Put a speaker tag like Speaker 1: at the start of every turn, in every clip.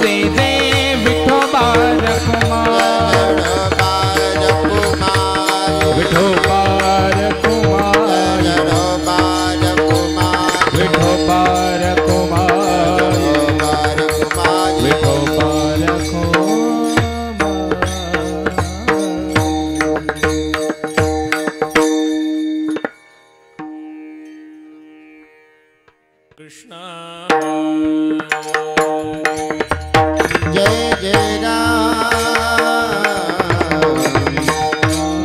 Speaker 1: जय जय विठोबा रखुमार, विठोबा रखुमार, विठोबा रखुमार, विठोबा
Speaker 2: कृष्ण
Speaker 3: जय जय राम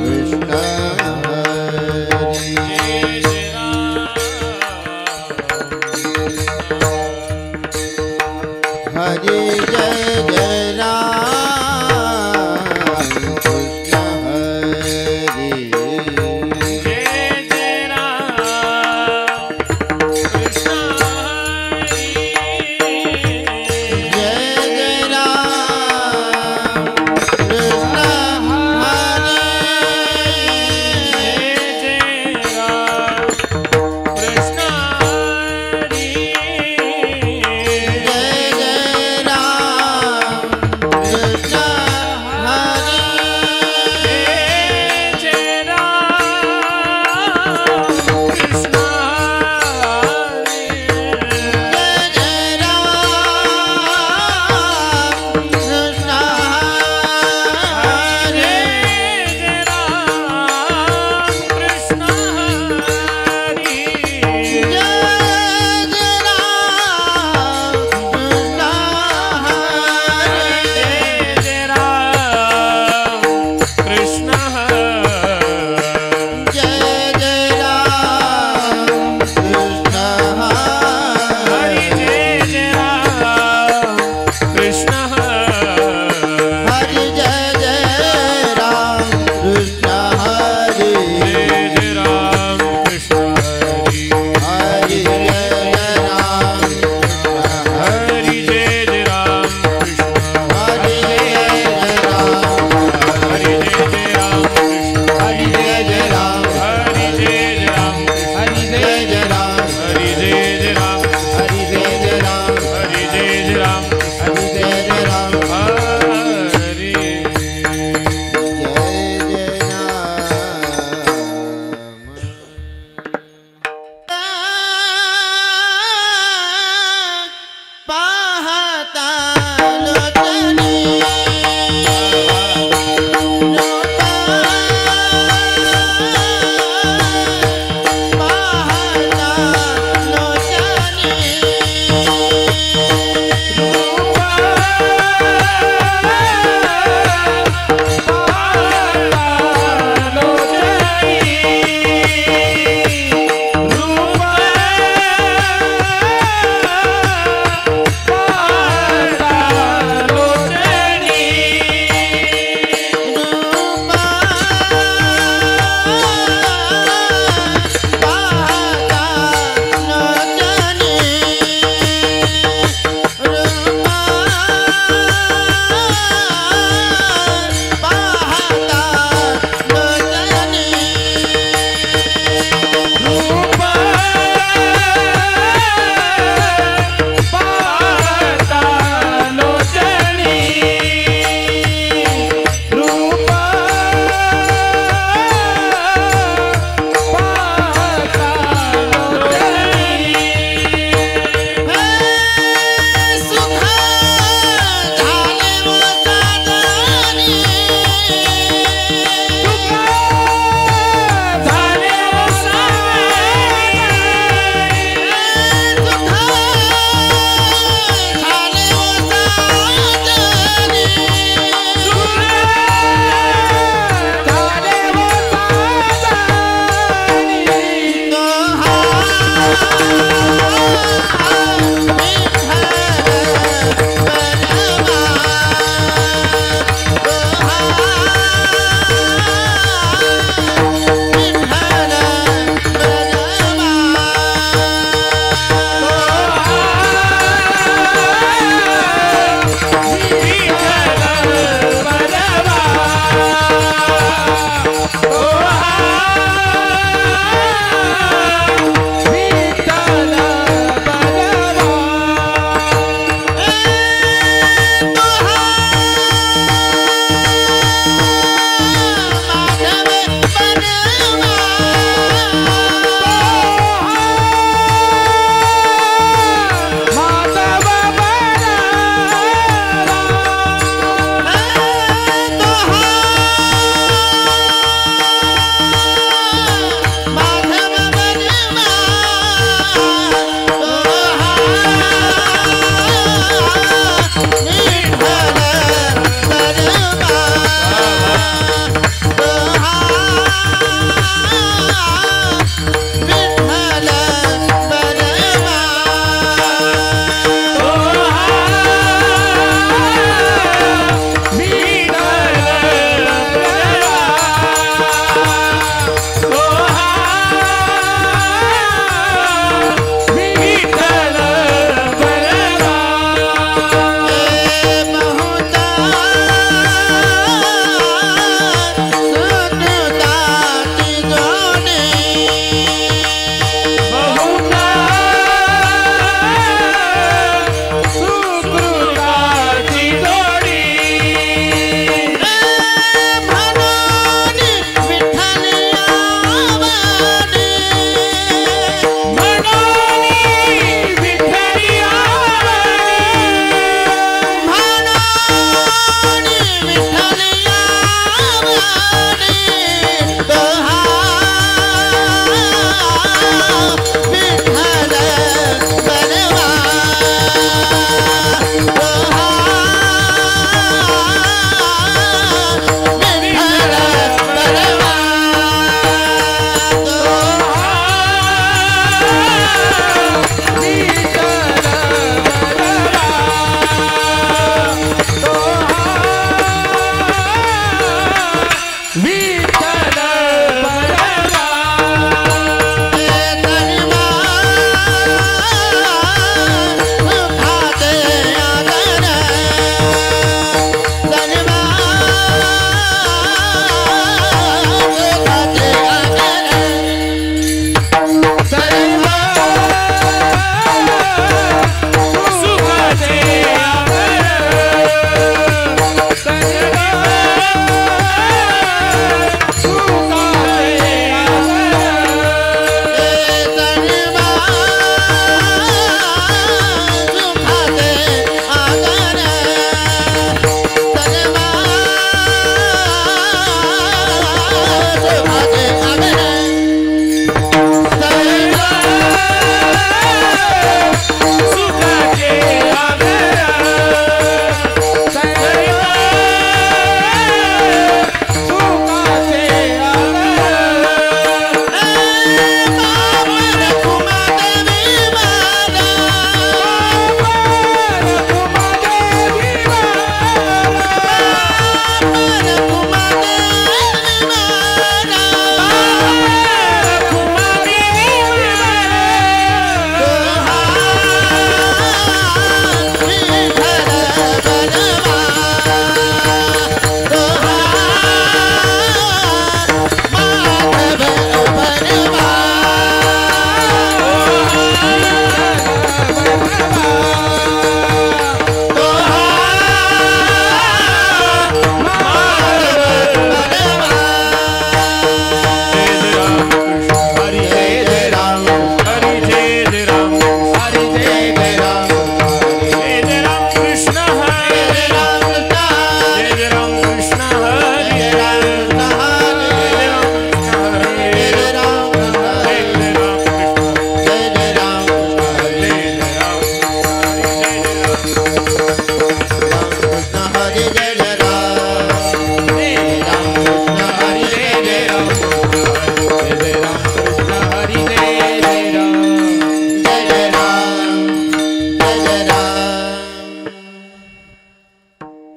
Speaker 3: कृष्ण हरि जय जय राम कृष्ण हरि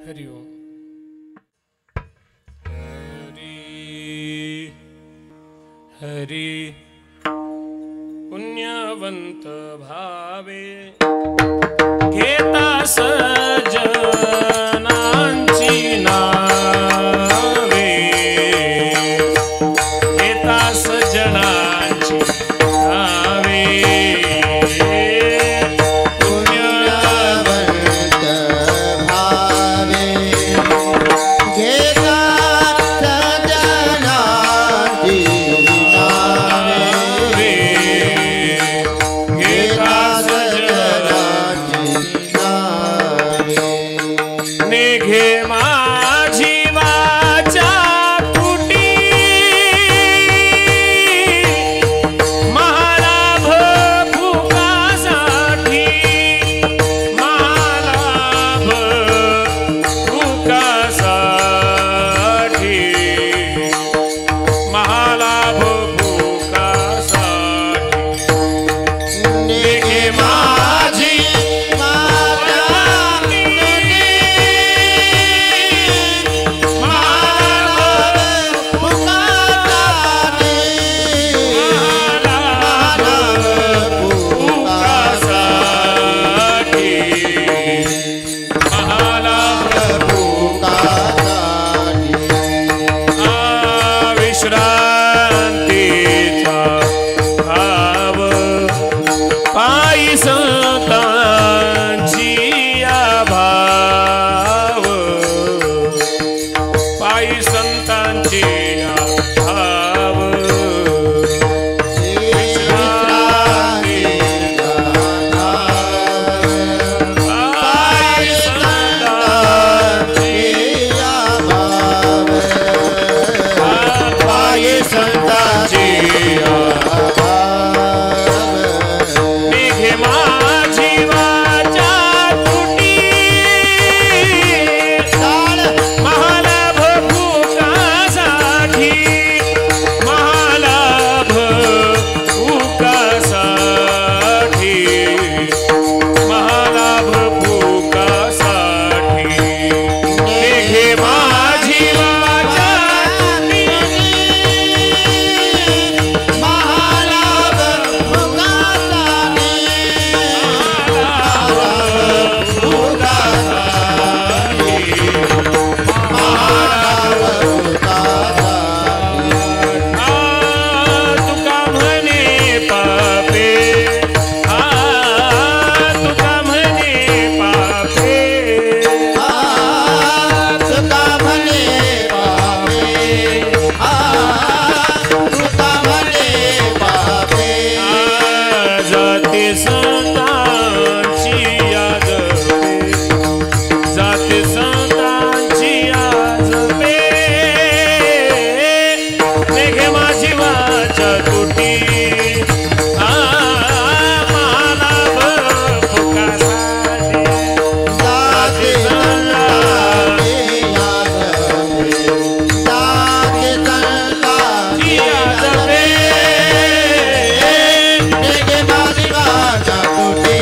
Speaker 2: हरि ओम हरि पुण्यवंत भावे घेता सजनांची नावे घेता सजनांची नावे
Speaker 3: पुण्यवंत भावे घेता सजनांची नावे घेता सजनांची नावे
Speaker 2: निघे माझी वाचा कुटी महालाभ भुकासाठी महालाभ भुकासाठी महालाभ भुकासाठी निघे माझी विश्रांतीचा भाव पायी संतांची भाव पायी संतांची भाव पायी संतांची निघे माझी वाचा तुटी महालाभ भुकासाठी महालाभ भुकासाठी महालाभ भुकासाठी निघे माझी वाचा तुका म्हणे पापे तुका म्हणे पापे
Speaker 3: तुका म्हणे पापे तुका म्हणे पापे
Speaker 2: जाती संतांची याद जाती संतांची याद निघे माझी वाचा तुटी महालाभ भुकासाठी
Speaker 3: जाती संतांची याद जाती संतांची याद निघे माझी वाचा तुटी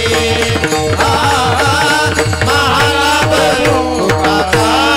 Speaker 3: महालाभ भुकासाठी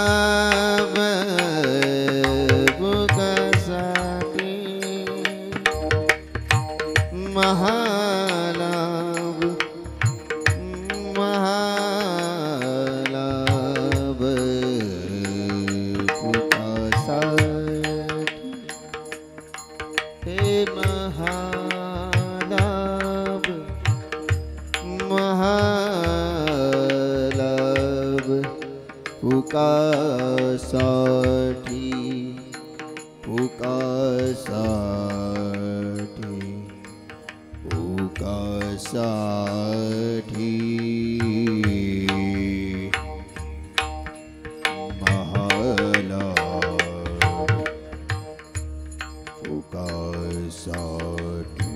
Speaker 3: महालाभ भुगासाठी महालाभ महालाभ भुगासाठी हे महालाभ महालाभ भुगासाठी भुगासाठी भुगासाठी महालाभ भुगासाठी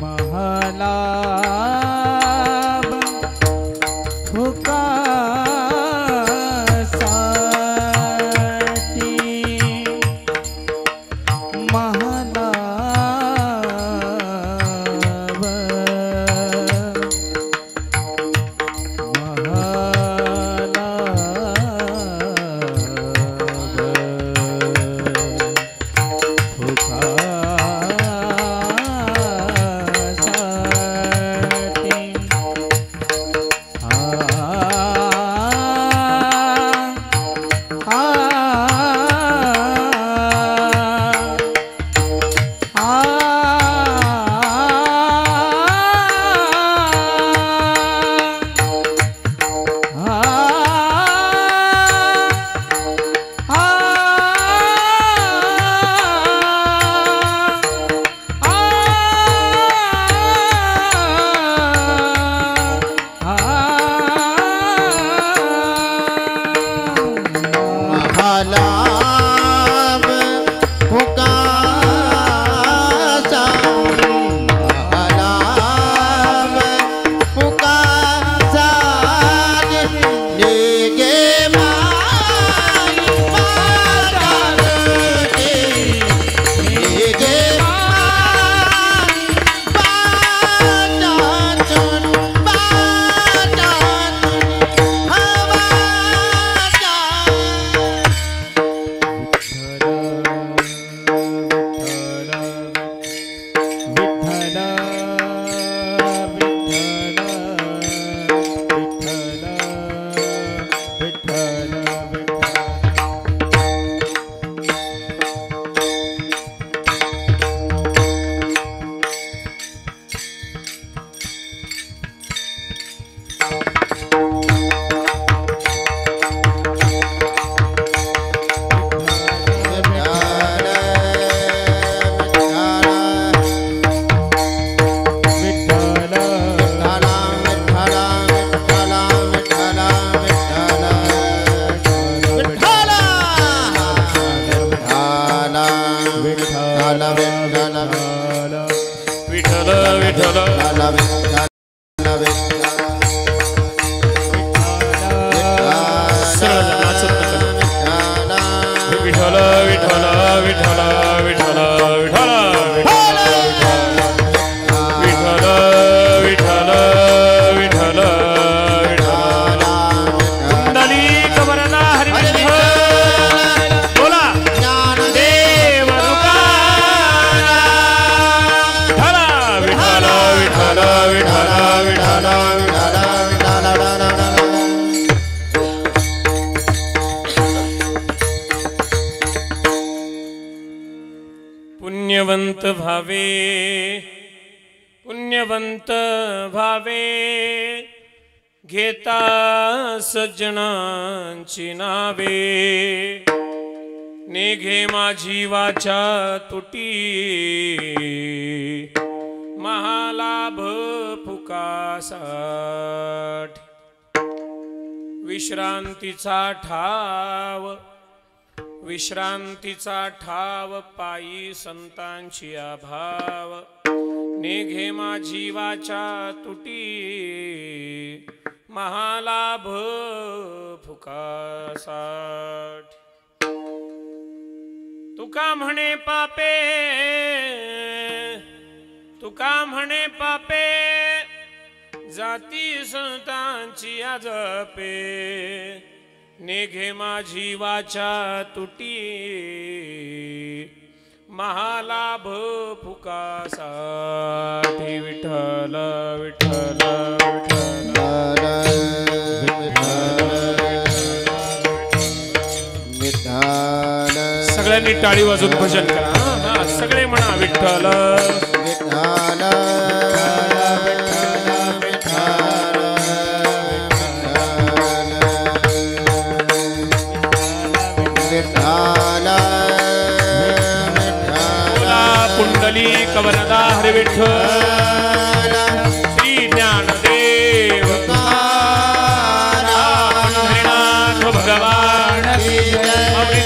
Speaker 3: महालाभ भुगासाठी
Speaker 2: भावे पुण्यवंत भावे घेता सज्जनांची नावे निघे माझी वाचा तुटी महालाभ फुकासाठी विश्रांतीचा ठाव पायी संतांची अभाव निघे माझी वाचा तुटी महालाभ फुकासाठी तुका म्हणे पापे जाती संतांची आजपे निघे माझी वाचा तुटी महालाभ फुकासाठी विठ्ठल विठ्ठल
Speaker 3: विठ्ठल
Speaker 2: सगळ्यांनी टाळी वाजून भजन करा सगळे म्हणा विठ्ठल
Speaker 3: विठ्ठल
Speaker 2: पुंडली कवनदा हरे विठ्ठल श्री ज्ञानदेव हरिनाथ भगवान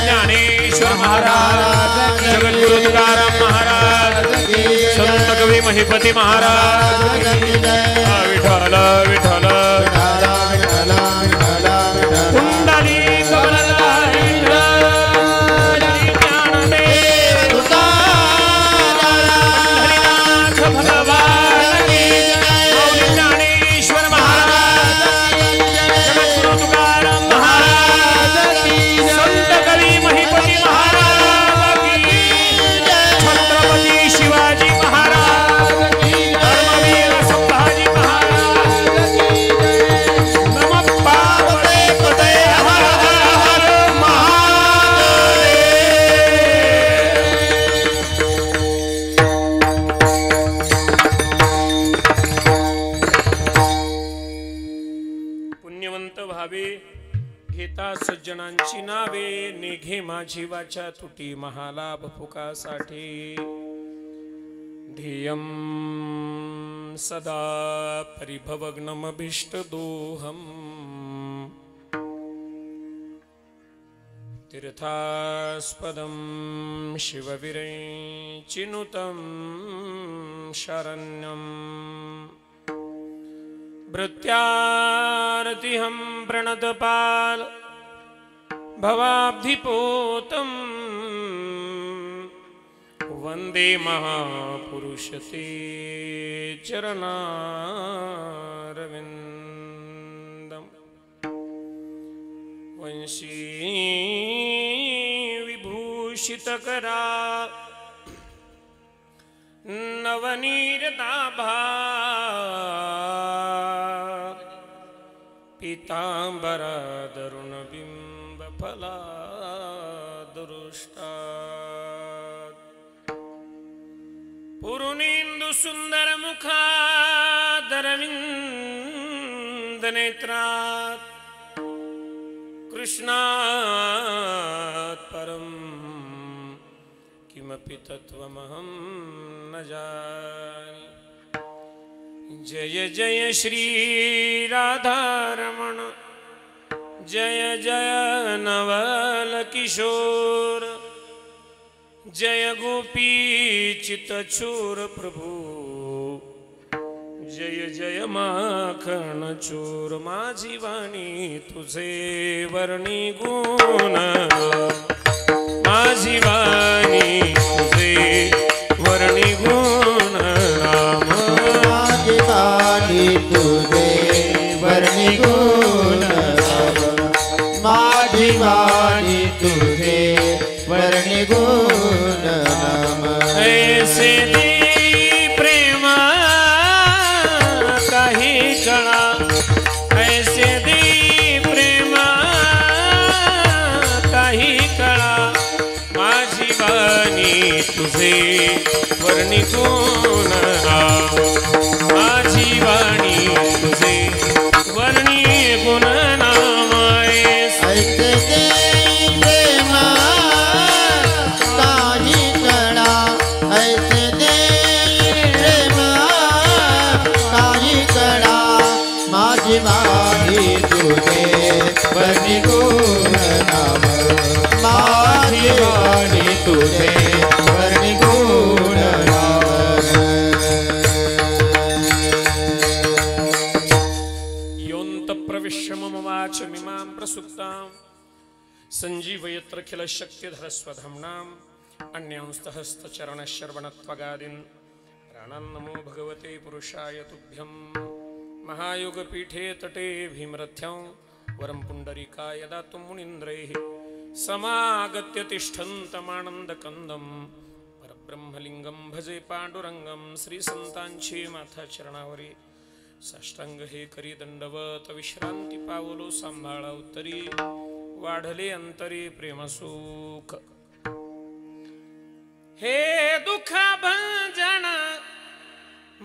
Speaker 2: ज्ञानेश्वर महाराज जगद्गुरु तुकाराम महाराज संत कवी महिपती महाराज विठ्ठल विठ्ठल पुंडली कवनदा सज्जनांची नावे निघे माझी वाचा तुटी महालाभ फुकासाठी ध्येयं सदा परिभवग्नमभीष्टदोहम् तीर्थास्पदं शिवविरचिनुतं शरण्यम् भृत्यारतिहं प्रणतपाल भवाब्धिपोतं वन्दे महापुरुषते चरणारविन्दम् वंशी विभूषितकरा नवनीरदाभा पीताम्बरदरुणबिम्बफलादुरुष्टात् पुरुनीन्दु सुंदर मुखादरविन्दनेत्रात् कृष्णात् परं किमपि तत्त्वमहं न जाने। जय जय श्री राधारमण जय जय नवल किशोर जय गोपी चितचोर प्रभु जय जय माखन चोर माझी वाणी तुझे वर्णी गुण माझी वाणी तुझे वर्णी गुण राम
Speaker 3: माझी वाणी तुझे वर्णी गुण माझी वाणी तुझे वर्णी गुण
Speaker 2: ऐसे दे प्रेम काही कळा ऐसे दे प्रेम काही कळा माझी
Speaker 3: माझी वाणी तुझे वर्णी गुण नाम माझी वाणी तुझे वर्णी गुण नाम
Speaker 2: योऽन्त प्रविश्य मम वाचमिमां प्रसुप्तां सञ्जीवयत्र खिल शक्तिधरस्वधाम्नाम् अन्यांस्तहस्तचरणश्रवणत्वगादीन् प्राणान्नमो भगवते पुरुषाय तुभ्यं महायोगपीठे तटे भीमरथ्यां वरं पुण्डरीकाय दातुं मुनीन्द्रैः समागत्य तिष्ठन्तमानन्दकन्दं परब्रह्मलिङ्गं भजे पाण्डुरङ्गं श्रीसंतांची माथा चरणावरी साष्टांग हे करी दंडवत विश्रांती पावलो सांभाळा उत्तरी वाढले अंतरी प्रेमसुख हे दुःख भंजन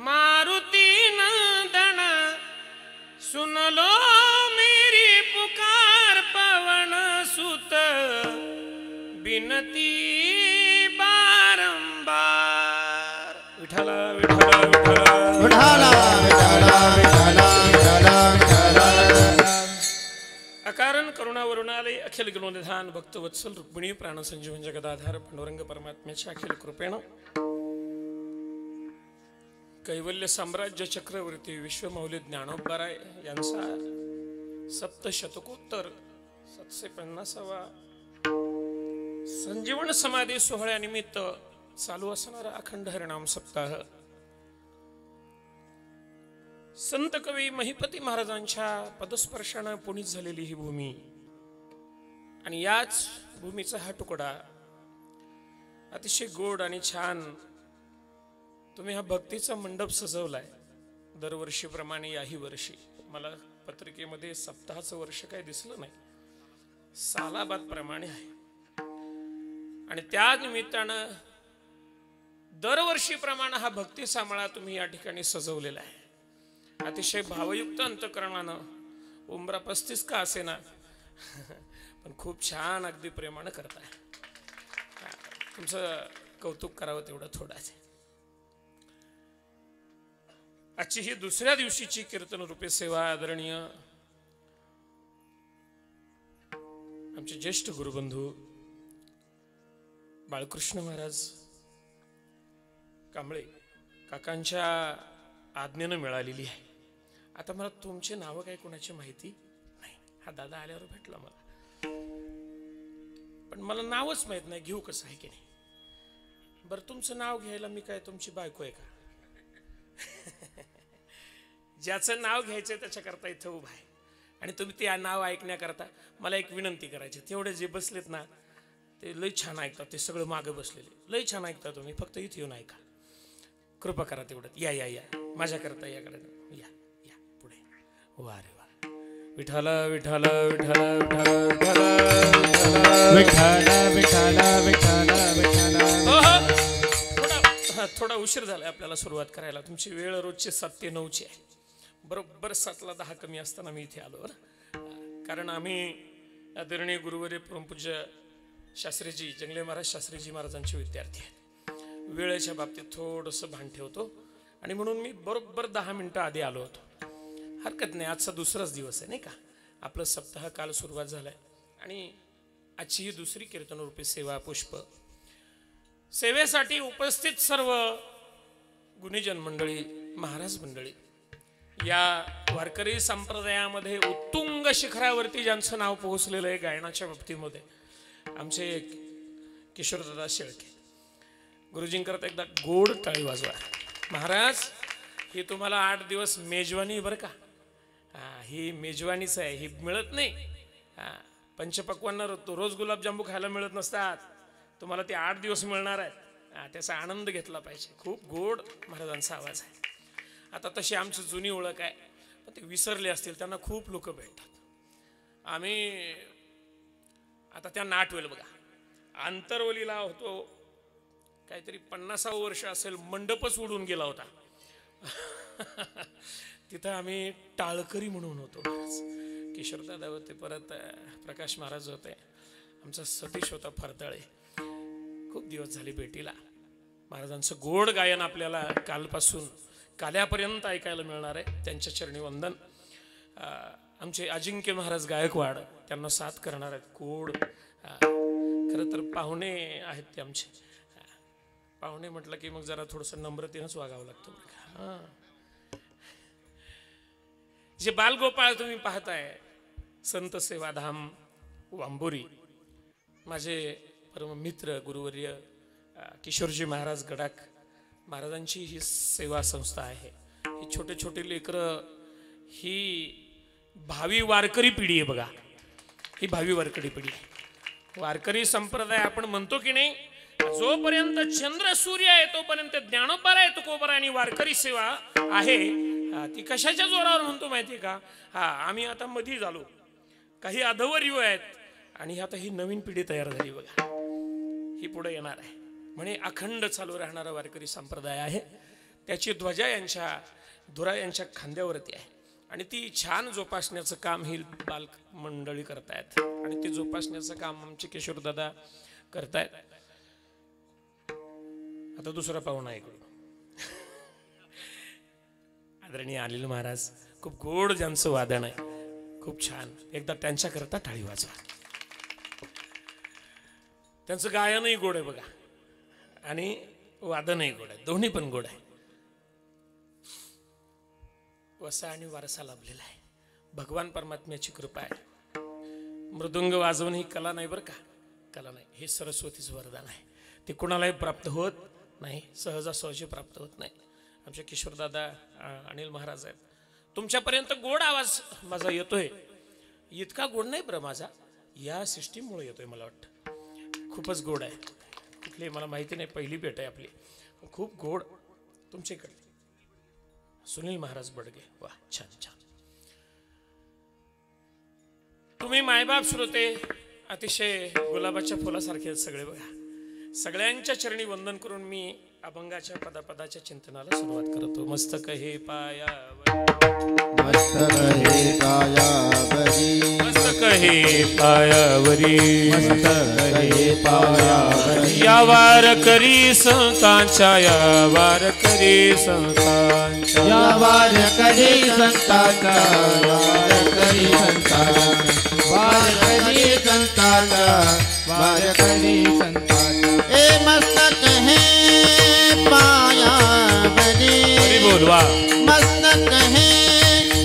Speaker 2: मारुती नंदन सुन लो मेरी पुकार पवन सुत बिनती बारंबार विठला विठला विठला
Speaker 3: विठाला विठाला विठाला विठाला विठाला
Speaker 2: अकारण करुणा वरुणालय अखिल गुणनिधान भक्तवत्सल रुक्मिणी प्राणसंजीवन जगदाधार पांडुरंग परमात्म्याच्या अखिल कृपेण कैवल्य साम्राज्य चक्रवर्ती विश्वमौली ज्ञानोबराय यांचा सप्तशतकोत्तर 750वा संजीवन समाधी सोहळ्यानिमित्त चालू असणारा अखंड हरिनाम सप्ताह संत कवी महिपती महाराजांच्या पदस्पर्शाने पुनीत झालेली ही भूमी आणि याच भूमीचा हा तुकडा अतिशय गोड आणि छान तुम्ही हा भक्तीचा मंडप सजवलाय दरवर्षीप्रमाणे याही वर्षी मला पत्रिकेमध्ये सप्ताहाचं वर्ष काही दिसलं नाही सालाबाद प्रमाणे आहे आणि त्या निमित्तानं दरवर्षीप्रमाणे हा भक्ती सामाळा तुम्ही या ठिकाणी सजवलेला आहे अतिशय भावयुक्त अंतकरणानं उंबरा 35 का असेना पण खूप छान अगदी प्रेमानं करताय तुमचं कौतुक करावं तेवढं थोडं आहे आजची ही दुसऱ्या दिवशीची कीर्तन रूपे सेवा आदरणीय आमचे ज्येष्ठ गुरुबंधू बाळकृष्ण महाराज कांबळे काकांच्या आज्ञेनं मिळालेली आहे आता मला तुमचे नाव काय कोणाची माहिती नाही हा दादा आल्यावर भेटला मला पण मला नावच माहित नाही घेऊ कसं आहे की नाही बरं तुमचं नाव घ्यायला मी काय तुमची बायको आहे का ज्याचं नाव घ्यायचंय त्याच्याकरता इथं उभा आहे आणि तुम्ही ते नाव ऐकण्याकरता मला एक विनंती करायची तेवढे जे बसलेत ना ते लई छान ऐकतात ते सगळं मागं बसलेले लई छान ऐकता तुम्ही फक्त इथे येऊन ऐका कृपा करा तेवढं या या या माझ्याकरता याकडे या या पुढे वा रे वा विठाल विठाल विठाल विठाल
Speaker 1: विठाल विठाल विठाल विठाल
Speaker 2: थोडा उशीर झालाय आपल्याला सुरुवात करायला तुमची वेळ रोजची 7 ते 9 ची आहे बरोबर 7ला 10 कमी असताना मी इथे आलो कारण आम्ही आदरणीय गुरुवर्य परमपूज्य शास्त्रीजी जंगले महाराज शास्त्रीजी महाराजांचे विद्यार्थी आहेत वेळेच्या बाबतीत थोडंसं भान ठेवतो आणि म्हणून मी बरोबर 10 मिनिटं आधी आलो होतो हरकत नाही आजचा दुसराच दिवस आहे नाही का आपलं सप्ताह काल सुरुवात झालाय आणि आजची ही दुसरी कीर्तन रूपी सेवा पुष्प सेवेसाठी उपस्थित सर्व गुणीजन मंडळी महाराज मंडळी या वारकरी संप्रदायामध्ये उत्तुंग शिखरावरती ज्यांचं नाव पोहोचलेलं आहे गायनाच्या बाबतीमध्ये आमचे किशोरदादा शेळके गुरुजींकरता एकदा गोड टाळी वाजवा महाराज ही तुम्हाला 8 दिवस मेजवानी बरं का ही मेजवानीच आहे ही मिळत नाही पंचपक्वांना रोज गुलाबजांबू खायला मिळत नसतात तुम्हाला ते 8 दिवस मिळणार आहेत त्याचा आनंद घेतला पाहिजे खूप गोड महाराजांचा आवाज आहे आता तशी आमची जुनी ओळख आहे पण ते विसरले असतील त्यांना खूप लोक भेटतात आम्ही आता त्या नाटवेल बघा आंतरवलीला होतो काहीतरी 50वं वर्ष असेल मंडपच उडून गेला होता तिथं आम्ही टाळकरी म्हणून होतो किशोरदादा होते परत प्रकाश महाराज होते आमचा सतीश होता फरताळे खूप दिवस झाले भेटीला महाराजांचं गोड गायन आपल्याला कालपासून काल्यापर्यंत ऐकायला मिळणार आहे त्यांच्या चरणी वंदन आमचे अजिंक्य महाराज गायकवाड त्यांना साथ करणार आहेत. कोड खरं तर पाहुणे आहेत ते आमचे. पाहुणे म्हटलं की मग जरा थोडंसं नम्रतेनंच वागावं लागतं. हां, जे बालगोपाळ तुम्ही पाहताय, संत सेवाधाम वांबोरी, माझे परम मित्र गुरुवर्य किशोरजी महाराज गडाख महाराजांची ही सेवा संस्था आहे. ही छोटे छोटे लेकरं, ही भावी वारकरी पिढी आहे बघा. ही भावी वारकरी पिढी आहे. वारकरी संप्रदाय आपण म्हणतो की नाही, जोपर्यंत चंद्र सूर्य आहे तोपर्यंत ज्ञानोबा आहे, तुकोबा आणि वारकरी सेवा आहे. ती कशाच्या जोरावर म्हणतो माहिती का? आम्ही आता मधी झालो, काही अधवर युवा आहेत आणि आता ही नवीन पिढी तयार झाली बघा. ही पुढे येणार आहे म्हणे अखंड चालू राहणारा वारकरी संप्रदाय आहे. त्याची ध्वजा यांच्या धुरा यांच्या खांद्यावरती आहे आणि ती छान जोपासण्याचं काम ही बाल मंडळी करतायत आणि ते जोपासण्याचं काम आमचे किशोरदादा करतायत. आता दुसरा पाहुणा ऐकू, आदरणीय अनिल महाराज. खूप गोड ज्यांचं वादन आहे, खूप छान. एकदा त्यांच्याकरता टाळी वाजवा. त्यांचं गायनही गोड आहे बघा आणि वादनही गोड आहे, दोन्ही पण गोड आहे. वसा आणि वारसा लाभलेला आहे. भगवान परमात्म्याची कृपा आहे. मृदुंग वाजवण ही कला नाही बरं का, कला नाही. हे सरस्वतीचं वरदान आहे. ते कुणालाही प्राप्त होत नाही, सहजासहजी प्राप्त होत नाही. आमचे किशोरदादा अनिल महाराज आहेत. तुमच्यापर्यंत गोड आवाज माझा येतोय. इतका गोड नाही बरं माझा, या सिस्टीममुळे येतोय मला वाटतं. खूपच गोड आहे. कुठली मला माहिती नाही, पहिली भेट आहे आपली. खूप गोड तुमच्याकडे. सुनील महाराज बडगे, वा छान छान. तुम्ही मायबाप श्रोते अतिशय गुलाबाच्या फुलासारखे आहेत सगळे बघा. सगळ्यांच्या चरणी वंदन करून मी अभंगाच्या पदापदाच्या चिंतनाला सुरुवात करतो. मस्तक हे पायावर,
Speaker 3: मस्तक हे पायावरी,
Speaker 2: मस्तक हे पायावरी,
Speaker 3: मस्तक हे पायावरी.
Speaker 2: या वारकरी संतांच्या, या वारकरी संतांच्या,
Speaker 3: या वारकरी संतांचा, वारकरी संतांचा, वारकरी संतांचा, वारकरी संतांचा. ए मस्तक हे पायावरी,
Speaker 2: बोलवा.
Speaker 3: मस्तक हे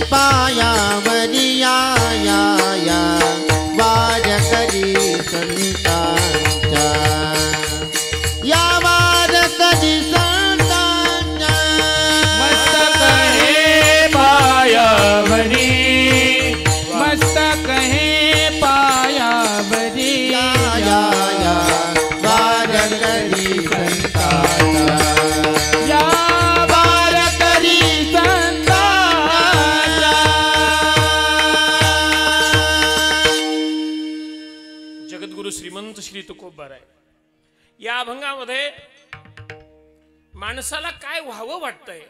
Speaker 3: पायावरी, या या वारकरी संतांच्या, या वारकरी संतांच्या.
Speaker 1: मस्तक हे पायावरी, मस्तक हे पायावरी,
Speaker 3: या वारकरी संतांच्या,
Speaker 1: या वारकरी संतांच्या.
Speaker 2: जगद्गुरु श्रीमंत श्री तुकोबाराय या अभंगामध्ये माणसाला काय व्हावं वाटतंय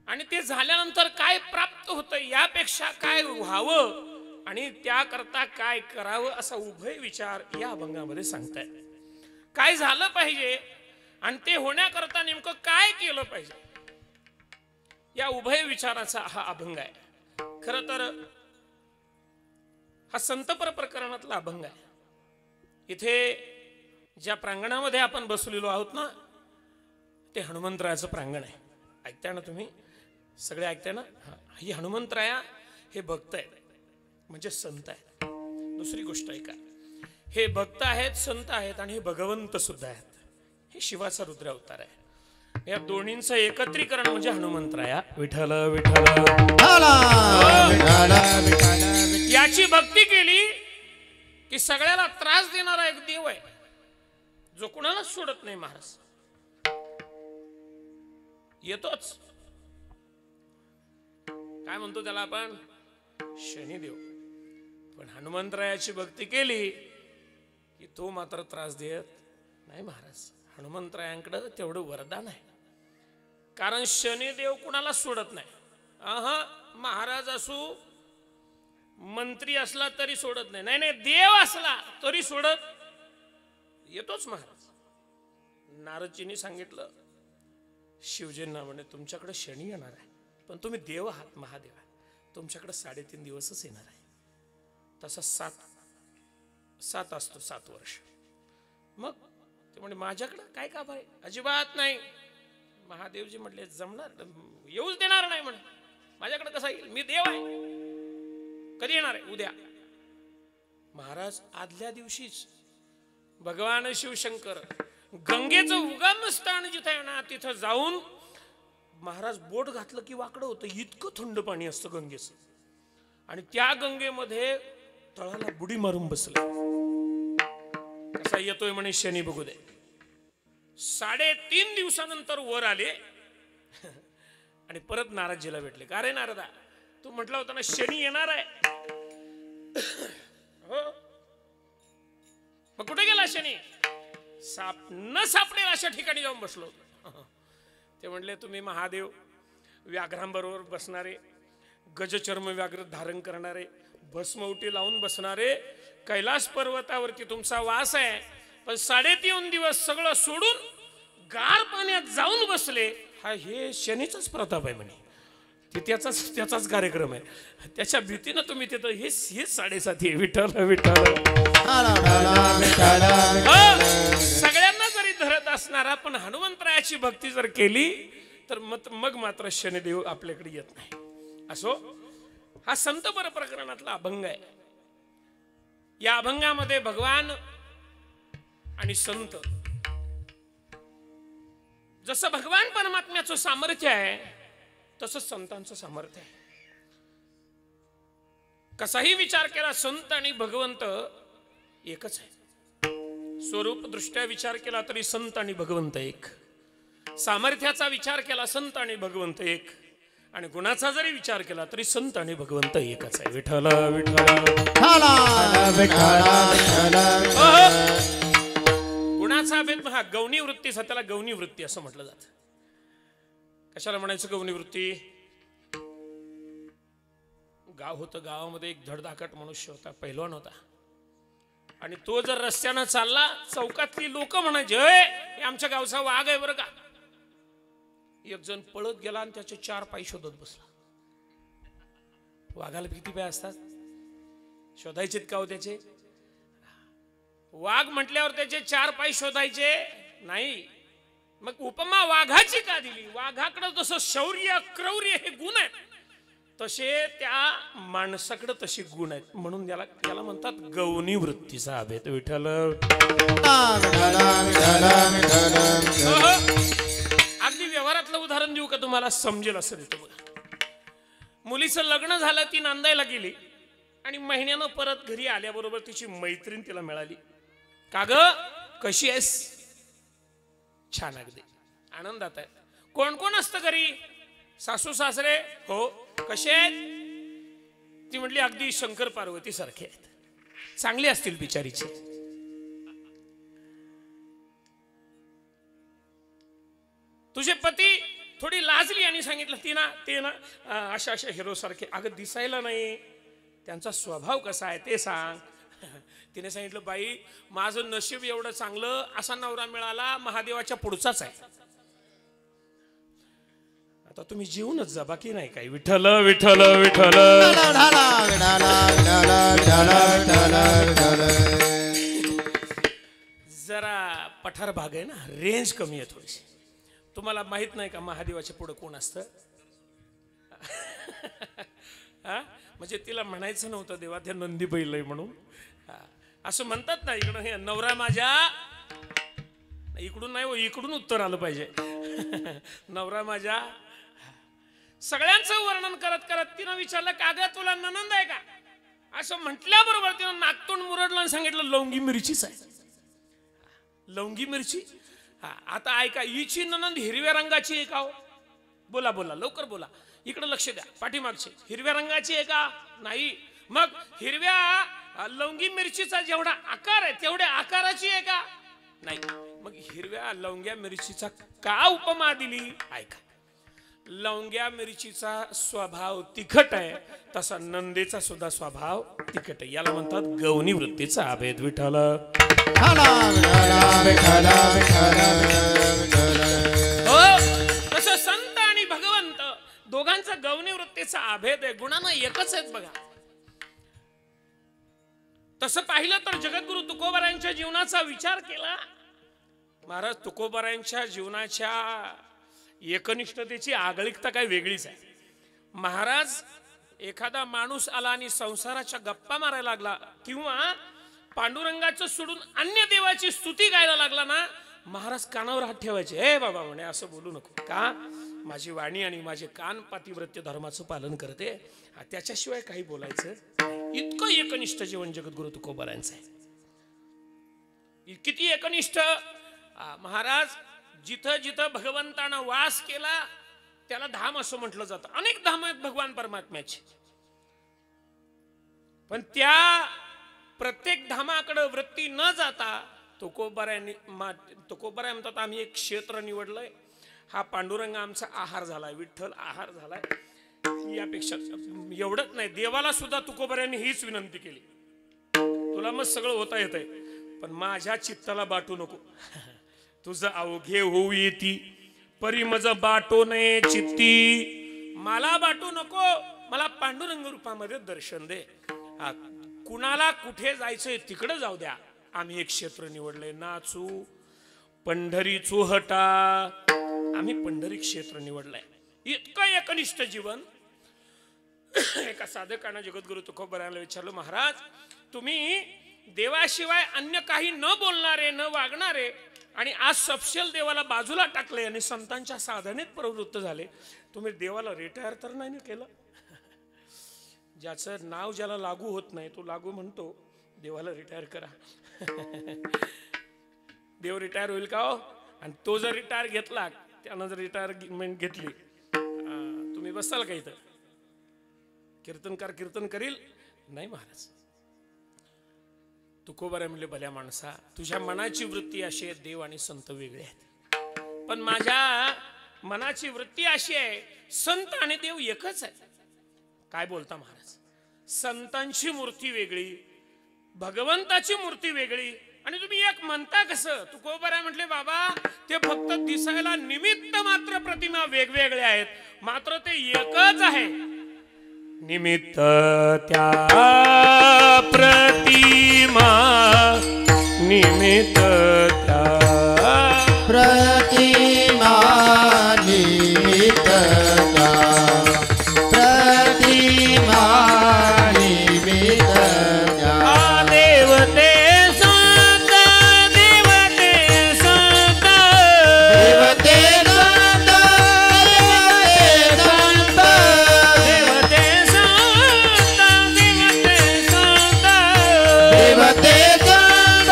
Speaker 2: आणि ते झाल्यानंतर काय प्राप्त होतं, यापेक्षा काय व्हावं आणि त्याकरता काय करावं असा उभय विचार या अभंगामध्ये सांगताय. काय झालं पाहिजे आणि ते होण्याकरता नेमकं काय केलं पाहिजे, या उभय विचाराचा हा अभंग आहे. खरं तर हा संतपर प्रकरणातला अभंग आहे. इथे ज्या प्रांगणामध्ये आपण बसलेलो आहोत ना, ते हनुमंतरायाचं प्रांगण आहे. ऐकताय ना तुम्ही सगळे, ऐकताय ना? ही हनुमंतराया हे भक्त आहेत, म्हणजे संत आहेत. दुसरी गोष्ट आहे का, हे भक्त आहेत, संत आहेत आणि हे भगवंत सुद्धा आहेत. हे शिवाचा रुद्र अवतार आहे. या दोन्हींचं एकत्रीकरण म्हणजे हनुमंतराया. विठ्ठल विठ्ठल याची भक्ती केली की सगळ्याला त्रास देणारा एक देव आहे, जो कुणालाच सोडत नाही. महाराज येतोच, काय म्हणतो त्याला आपण, शनिदेव. पण हनुमंतरायाची भक्ती केली की तो मात्र त्रास देत नाही. महाराज हनुमंतरायांकडे तेवढं वरदान आहे, कारण शनिदेव कुणाला सोडत नाही. महाराज असू, मंत्री असला तरी सोडत नाही. नाही नाही, देव असला तरी सोडत येतोच. महाराज नारदजींनी सांगितलं शिवजींना, म्हणे तुमच्याकडे शनी येणार आहे. पण तुम्ही देव आहात, महादेव आहे, तुमच्याकडे 3.5 दिवसच येणार आहे. तसा 7 असतो, 7 वर्ष. मग ते म्हणजे माझ्याकडं काय का आहे? अजिबात नाही. महादेवजी म्हटले जमणार, येऊच देणार नाही म्हणे. माझ्याकडे कसा येईल, मी देव आहे. कधी येणार आहे? उद्या. महाराज आदल्या दिवशीच भगवान शिवशंकर गंगेचं उगम स्थान जिथे आहे ना, तिथं जाऊन महाराज बोट घातलं की वाकडं होतं, इतकं थंड पाणी असतं गंगेचं. आणि त्या गंगेमध्ये तळाला बुडी मारून बसले. कसा येतोय म्हणे शनी बघू दे. 3.5 दिवसानंतर वर आले आणि परत नारदजीला भेटले. का रे नारदा, तू म्हटला होता ना शनी येणार आहे, हो, मग कुठे गेला शनी? न सापडेल अशा ठिकाणी जाऊन बसलो. ते म्हणले तुम्ही महादेव, व्याघ्रांबरोबर बसणारे, गजचर्म व्याघ्र धारण करणारे, भस्मवटी लावून बसणारे, कैलास पर्वतावरती तुमचा वास आहे. पण 3.5 दिवस सगळं सोडून गार पाण्यात जाऊन बसले. हे शनीचाच प्रताप आहे म्हणे. ते त्याचाच कार्यक्रम आहे. त्याच्या भीतीनं तुम्ही तिथं हेच 7.5 आहे. विठ्ठल विठ्ठल. सगळ्यांना जरी धरत असणारा पण हनुमंतरायाची भक्ती जर केली तर मग मात्र शनिदेव आपल्याकडे येत नाही. असो, हा संत बर प्रकरणातला अभंग आहे. या अभंगामध्ये भगवान आणि संत, जसं भगवान परमात्म्याचं सामर्थ्य आहे तसंच संतांचं सामर्थ्य आहे. कसाही विचार केला संत आणि भगवंत एकच आहे. स्वरूप दृष्ट्या विचार केला तरी संत आणि भगवंत एक. सामर्थ्याचा विचार केला संत आणि भगवंत एक. आणि गुणाचा जरी विचार केला तरी संत आणि भगवंत एकच आहे. विठ्ठल विठ्ठल. गुणाचा भेद हा गौणी वृत्तीचा, त्याला गौणी वृत्ती असं म्हटलं जातं. कशाला म्हणायचं गौणी वृत्ती? गाव होतं, गावामध्ये एक धडधाकट मनुष्य होता, पैलवान होता. आणि तो जर रस्त्यानं चालला, चौकातली लोक म्हणायचे हे आमच्या गावचा वाघ आहे बरं का. एक जण पळत गेला आणि त्याचे 4 पाय शोधत बसला. वाघाला किती पाय असतात? शोधायचे का हो त्याचे? वाघ म्हटल्यावर त्याचे 4 पाय शोधायचे नाही. मग उपमा वाघाची का दिली? वाघाकडे जसं शौर्य क्रौर्य हे गुण आहेत, तसे त्या माणसाकडे तसे गुण आहेत. म्हणून याला म्हणतात गौणी वृत्तीचा अभेद. विठ्ठल. अगदी व्यवहारातलं उदाहरण देऊ का तुम्हाला, समजेल असं देतो बघा. मुलीचं लग्न झालं, ती नांदायला गेली आणि महिन्यानं परत घरी आल्याबरोबर तिची मैत्रीण तिला मिळाली. का ग कशी आहेस? छान, अगदी आनंदात आहे. कोण कोण असतं घरी? सासू सासरे? हो. कसे आहेत? ती म्हटली अगदी शंकर पार्वती सारखे आहेत. चांगले असतील बिचारीचे. तुझे पती? थोडी लाजली आणि सांगितलं ते ना अशा हिरो सारखे. अगं दिसायला नाही, त्यांचा स्वभाव कसा आहे ते सांग. तिने सांगितलं बाई माझं नशीब एवढं चांगलं, असा नवरा मिळाला महादेवाच्या पुढचाच आहे. आता तुम्ही जीवनच जा, बाकी नाही काही. विठ्ठल विठ्ठल विठ्ठल. जरा पठार भाग आहे ना, रेंज कमी आहे थोडीशी. तुम्हाला माहित नाही का महादेवाच्या पुढे कोण असतं? म्हणजे तिला म्हणायचं नव्हतं देवा त्या नंदी बैल आहे म्हणून. असं म्हणतात ना इकडं, हे नवरा माझ्या, इकडून नाही हो, इकडून उत्तर आलं पाहिजे. नवरा माझ्या. सगळ्यांचं वर्णन करत करत तिनं विचारलं का ग तुला ननंद आहे का? असं म्हटल्याबरोबर तिनं नाकतोंड मुरडलं आणि सांगितलं लवंगी मिरचीच आहे. लवंगी मिरची? हा, आता ऐका, हिची ननंद हिरव्या रंगाची आहे का हो? बोला बोला लवकर बोला, इकडे लक्ष द्या. पाठीमागची हिरव्या रंगाची आहे का? नाही. मग हिरव्या लवंगी मिरचीचा जेवढा आकार आहे तेवढ्या आकाराची आहे का? नाही. मग हिरव्या लवंग्या मिरचीचा का उपमा दिली? ऐका, लवंग्या मिरचीचा स्वभाव तिखट आहे, तसा नंदेचा सुद्धा स्वभाव तिखट आहे. याला म्हणतात गौणी वृत्तीचा अभेद. विठ्ठल. तसं संत आणि भगवंत दोघां दोघांचा गौणीवृत्तीचा अभेद आहे, गुणांना एकच आहेत बघा. तसं पाहिलं तर जगद्गुरु तुकोबारायांच्या जीवनाचा विचार केला, महाराज तुकोबारायांच्या जीवनाच्या एकनिष्ठतेची आगळिकता काय वेगळीच आहे. महाराज एखादा माणूस आला आणि संसाराच्या गप्पा मारायला लागला किंवा पांडुरंगाचं सोडून अन्य देवाची स्तुती गायला लागला ना, महाराज कानावर हात ठेवायचे, हे बाबा म्हणे असं बोलू नको. का? माझी वाणी आणि माझे कान पातिव्रत्य धर्माचं पालन करते, त्याच्याशिवाय काही बोलायचं. इतकं एकनिष्ठ जीवन जगद्गुरु तुकोबारायांचं आहे. किती एकनिष्ठ महाराज. जिथं जिथं भगवंतानं वास केला त्याला धाम असं म्हटलं जातं. अनेक धाम आहेत भगवान परमात्म्याचे, पण त्या प्रत्येक धामाकडे वृत्ती न जाता तुकोबाराय म्हणतात आम्ही एक क्षेत्र निवडलंय, हा पांडुरंग आमचा आहार झालाय, विठ्ठल आहार झालाय. यापेक्षा एवढंच नाही, देवाला सुद्धा तुकोबारायांनी हीच विनंती केली, तुला मग सगळं होता येतंय पण माझ्या चित्ताला बाटू नको, तुझं अवघे होऊ येती परी मज बाटो नये चित्ती, मला बाटू नको, मला पांडुरंग रूपामध्ये दर्शन दे. कुणाला कुठे जायचंय तिकडे जाऊ द्या, आम्ही एक क्षेत्र निवडलंय, नाचू पंढरी चोहटा, आम्ही पंढरी क्षेत्र निवडलंय. इतकं एकनिष्ठ जीवन. एका साधकानं जगद्गुरु तुकोबारायांना विचारलं, महाराज तुम्ही देवाशिवाय अन्य काही न बोलणारे न वागणारे आणि आज सपशेल देवाला बाजूला टाकले आणि संतांच्या साधनेत प्रवृत्त झाले, तुम्ही देवाला रिटायर तर नाही केलं? ज्याचं नाव ज्याला लागू होत नाही तो लागू म्हणतो देवाला रिटायर करा. देव रिटायर होईल का हो? आणि तो जर रिटायर घेतला, त्यानं जर रिटायरमेंट घेतली, तुम्ही बसाल का इथं? कीर्तनकार कीर्तन करील नाही महाराज. तुकोबाराय म्हणले, भल्या माणसा तुझ्या मनाची वृत्ती अशी आहे, देव आणि संत वेगळे आहेत, पण माझ्या मनाची वृत्ती अशी आहे, संत आणि देव एकच आहे. काय बोलता महाराज? संतांची मूर्ती वेगळी, भगवंताची मूर्ती वेगळी, आणि तुम्ही एक म्हणता कसं? तुकोबाराय म्हटले, बाबा ते फक्त दिसायला निमित्त मात्र प्रतिमा वेगवेगळे आहेत, मात्र ते एकच आहे. निमित्त त्या प्रतिमा, निमित्त त्या
Speaker 3: प्रतिमा, निमित्त त्या प्रतिमा, निमित्त त्या
Speaker 2: देवते संत, देवते संत,
Speaker 3: देवते संत, देवते संत,
Speaker 2: देवते संत,
Speaker 3: देवते संत,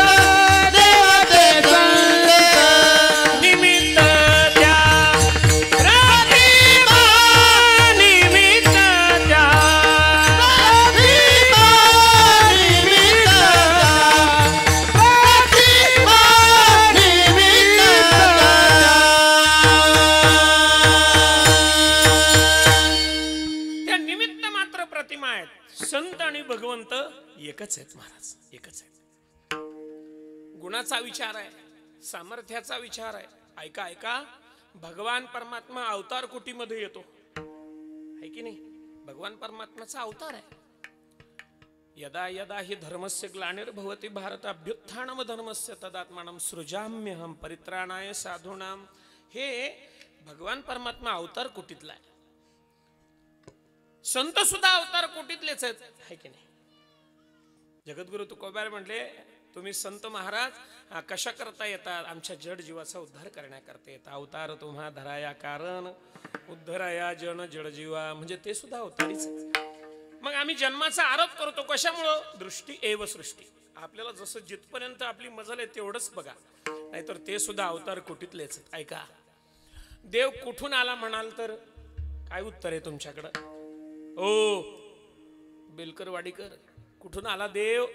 Speaker 3: देवते संत,
Speaker 2: निमित्त त्या प्रतिमा, निमित्त त्या
Speaker 3: प्रतिमा, निमित्त प्रतिमा, निमित्त
Speaker 2: त्या निमित्त मात्र प्रतिमा आहेत. संत आणि भगवंत एकच आहेत महाराज, एकच आहेत. गुणाचा विचार आहे, सामर्थ्याचा विचार आहे. ऐका ऐका, भगवान परमात्मा अवतार कोटीमध्ये येतो, आहे की नाही? भगवान परमात्माचा अवतार आहे. यदा यदा हि धर्मस्य ग्लानिर्भवति भारत अभ्युत्थानम धर्मस्य तदात्मानं सृजाम्यहम परित्राणाय साधूनां. हे भगवान परमात्मा अवतार कोटीतला आहे. संत सुद्धा अवतार कोटीतलेच आहेत, आहे की नाही? जगद्गुरु तुकोबार म्हटले, तुम्ही संत महाराज कशा करता येतात? आमच्या जड जीवाचा उद्धार करण्याकरता येतात. अवतार तुम्हा धराया कारण उद्धराया जन जड जीवा, म्हणजे ते सुद्धा अवतारीच आहेत. मग आम्ही जन्माचा आरोप करतो कशामुळं? दृष्टी एव सृष्टी. आपल्याला जसं जिथपर्यंत आपली मजल आहे तेवढंच बघा, नाहीतर ते सुद्धा अवतार कोटीतलेच आहेत. ऐका, देव कुठून आला म्हणाल तर काय उत्तर आहे तुमच्याकडं? ओ बेलकर वाडीकर, कुठून आला देव?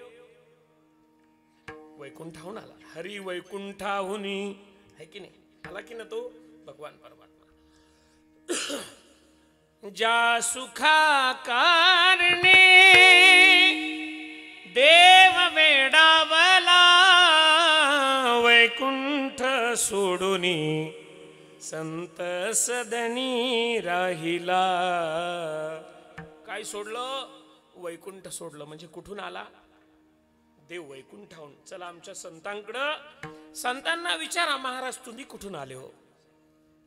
Speaker 2: वैकुंठाहून आला. हरी वैकुंठाहुनी, है की नाही? आला की ना तो भगवान परमात्मा. ज्या सुखा कारणे देव वेडावला, वैकुंठ सोडूनी संत सदनी राहिला. काय सोडलं? वैकुंठ सोडलं. म्हणजे कुठून आला? देव वैकुंठाहून. चला आमच्या संतांकडं, संतांना विचारा, महाराज तुम्ही कुठून आले हो?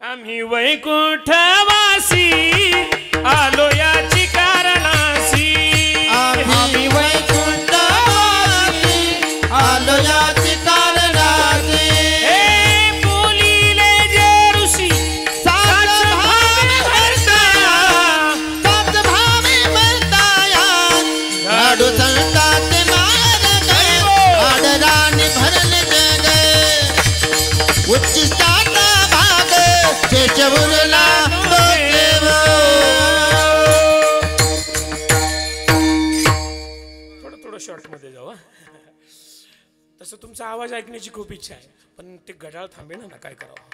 Speaker 2: आम्ही वैकुंठवासी आलो याची कारणासी.
Speaker 3: आम्ही वैकुंठवासी आलो याची कारणासी.
Speaker 2: हे बोलिले जे ऋषी
Speaker 3: सात भावी भरताया झाडू संताचे मार्ग आदराने भरले जग. उच्चिष्टाचा भाग शेषवरला तो देव.
Speaker 2: थोडं शॉर्ट मध्ये जाऊ. तसं तुमचा आवाज ऐकण्याची खूप इच्छा आहे, पण ते घड्याळ थांबे ना, काय करावं.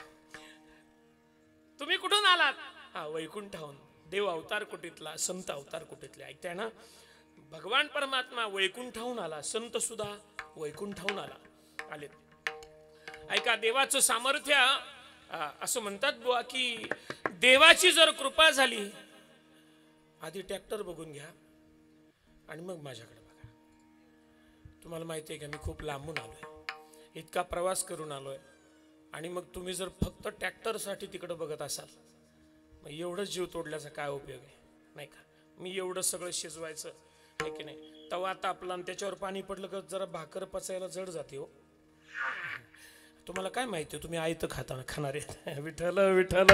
Speaker 2: तुम्ही कुठून आलात? हा, वैकुंठाहून. देव अवतार कुटीतला, संत अवतार कुटीतले. ऐकताय ना? भगवान परमात्मा वैकुंठाहून आला, संत सुद्धा वैकुंठाहून आले. ऐका, देवाचं सामर्थ्य असं म्हणतात बुवा की देवाची जर कृपा झाली, आधी ट्रॅक्टर बघून घ्या आणि मग माझ्याकडे बघा. तुम्हाला माहिती आहे का, मी खूप लांबून आलोय, इतका प्रवास करून आलोय, आणि मग तुम्ही जर फक्त ट्रॅक्टरसाठी तिकडे बघत असाल, मग एवढं जीव तोडल्याचा काय उपयोग आहे, नाही का? मी एवढं सगळं शिजवायचं आहे की नाही, तवा तापला आणि त्याच्यावर पाणी पडलं का जरा भाकर पचायला जड जाते हो. तुम्हाला काय माहिती, तुम्ही आयत खाणारे. विठ्ठल विठ्ठल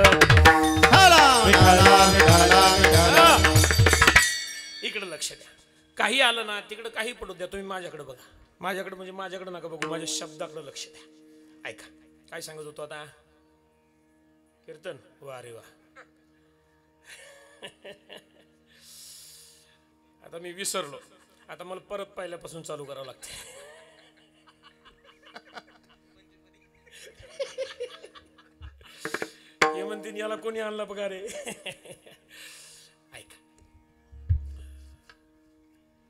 Speaker 2: इकडे लक्ष द्या. काही आलं ना, तिकडे काही पडू द्या, तुम्ही माझ्याकडे बघा. माझ्याकडे म्हणजे माझ्याकडे नका बघू, माझ्या शब्दाकडे लक्ष द्या. ऐका काय सांगत होतो आता. कीर्तन, वा रे वा. आता मी विसरलो, आता मला परत पहिल्यापासून चालू करावं लागते. हे म्हणतील याला कोणी आणला बघा रे. ऐका,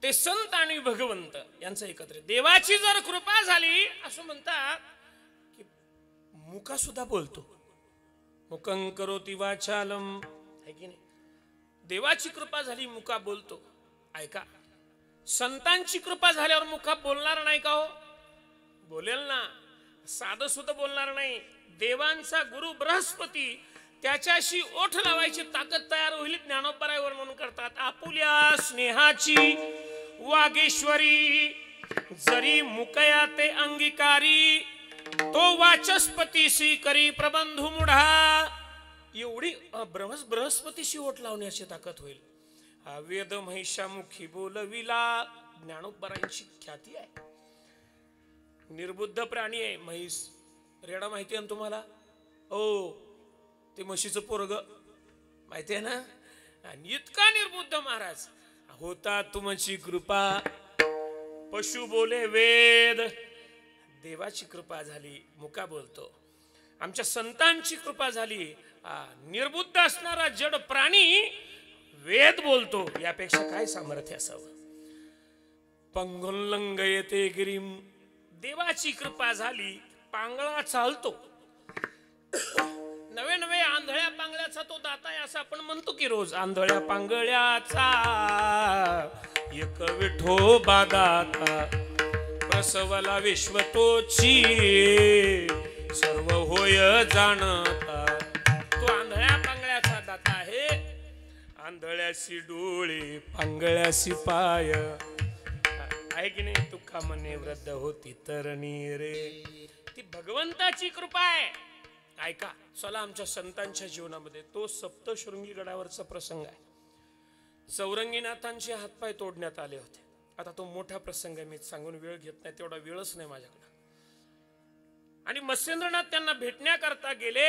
Speaker 2: ते संत आणि भगवंत यांचं एकत्र. देवाची जर कृपा झाली, असं म्हणतात की मुका सुद्धा बोलतो. मुखं करोति वाचालम, है की नाही? देवाची कृपा झाली, मुका बोलतो. ऐका, संतांची कृपा झाल्यावर मुका बोलणार नाही का हो? बोलेल ना, साधं सुद्धा बोलणार नाही. देवांचा गुरु बृहस्पती, त्याच्याशी ओठ लावायची ताकद तयार होईल. ज्ञानोबरायवर म्हणून करतात, आपुल्या स्नेहाची वागेश्वरी जरी मुकया ते अंगीकारी, तो वाचस्पतीशी करी प्रबंधू मुढा. एवढी बृहस्पतीशी ओठ लावण्याची ताकद होईल. वेद महिषामुखी बोलविला, ज्ञानोबरायांची ख्याती आहे. निर्बुद्ध प्राणी आहे म्हैस. रेडा माहिती आहे ना तुम्हाला? हो, ते म्हशीचं पोरग माहिती आहे ना? आणि इतका निर्बुद्ध महाराज. होता तुमची कृपा, पशु बोले वेद. देवाची कृपा झाली, मुका बोलतो. आमच्या संतांची कृपा झाली, निर्बुद्ध असणारा जड प्राणी वेद बोलतो. यापेक्षा काय सामर्थ्य असावं? पंगुल्लंग येते गिरीम. देवाची कृपा झाली, पांगळा चालतो. नवे नवे आंधळ्या पांगळ्याचा तो दाता आहे, असं आपण म्हणतो की रोज. आंधळ्या पांगळ्याचा एक विठोबा दाता, प्रसवला विश्वतोची सर्व होय जाणता. तो आंधळ्या पांगळ्याचा दाता आहे. आंधळ्याशी डोळे, पांगळ्याशी पाय, आहे की नाही? तुका म्हणे वृद्ध होती तरणी रे. ती भगवंताची कृपा आहे. ऐका, चला आमच्या संतांच्या जीवनामध्ये तो सप्तशृंगी गडावरचा प्रसंग आहे. चौरंगीनाथांचे हातपाय तोडण्यात आले होते. आता तो मोठा प्रसंग आहे, मी सांगून वेळ घेत नाही, तेवढा वेळच नाही माझ्याकडे. आणि मत्स्येंद्रनाथ त्यांना भेटण्याकरता गेले.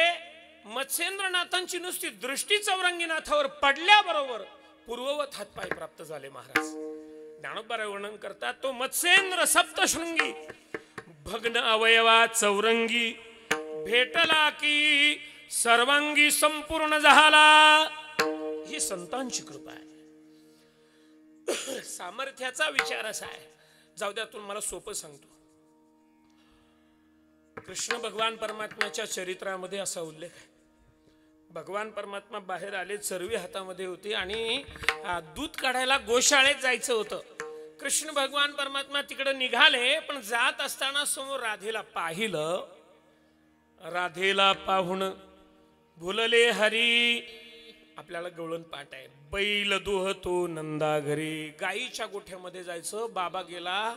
Speaker 2: मत्स्येंद्रनाथांची नुसती दृष्टी चौरंगीनाथावर पडल्याबरोबर पूर्ववत हातपाय प्राप्त झाले महाराज. ज्ञानोबराय वर्णन करतात, तो मत्स्येंद्र सप्तशृंगी भग्न अवयवा चौरंगी भेटला की सर्वांगी संपूर्ण झाला. ही संतांची कृपा आहे. सामर्थ्याचा विचार असा आहे. जाऊ द्या, तुम्हाला सोपं सांगतो. कृष्ण भगवान परमात्म्याच्या चरित्रामध्ये असा उल्लेख आहे, भगवान परमात्मा बाहेर आले, चरवी हातामध्ये होती आणि दूध काढायला गोशाळेत जायचं होतं. कृष्ण भगवान परमात्मा तिकडे निघाले, पण जात असताना समोर राधेला पाहिलं. राधेला पाहून भुलले हरी. आपल्याला गवळण पाठ आहे. बैल दुहतो नंदा घरी. गाईच्या गोठ्यामध्ये जायचं, बाबा गेला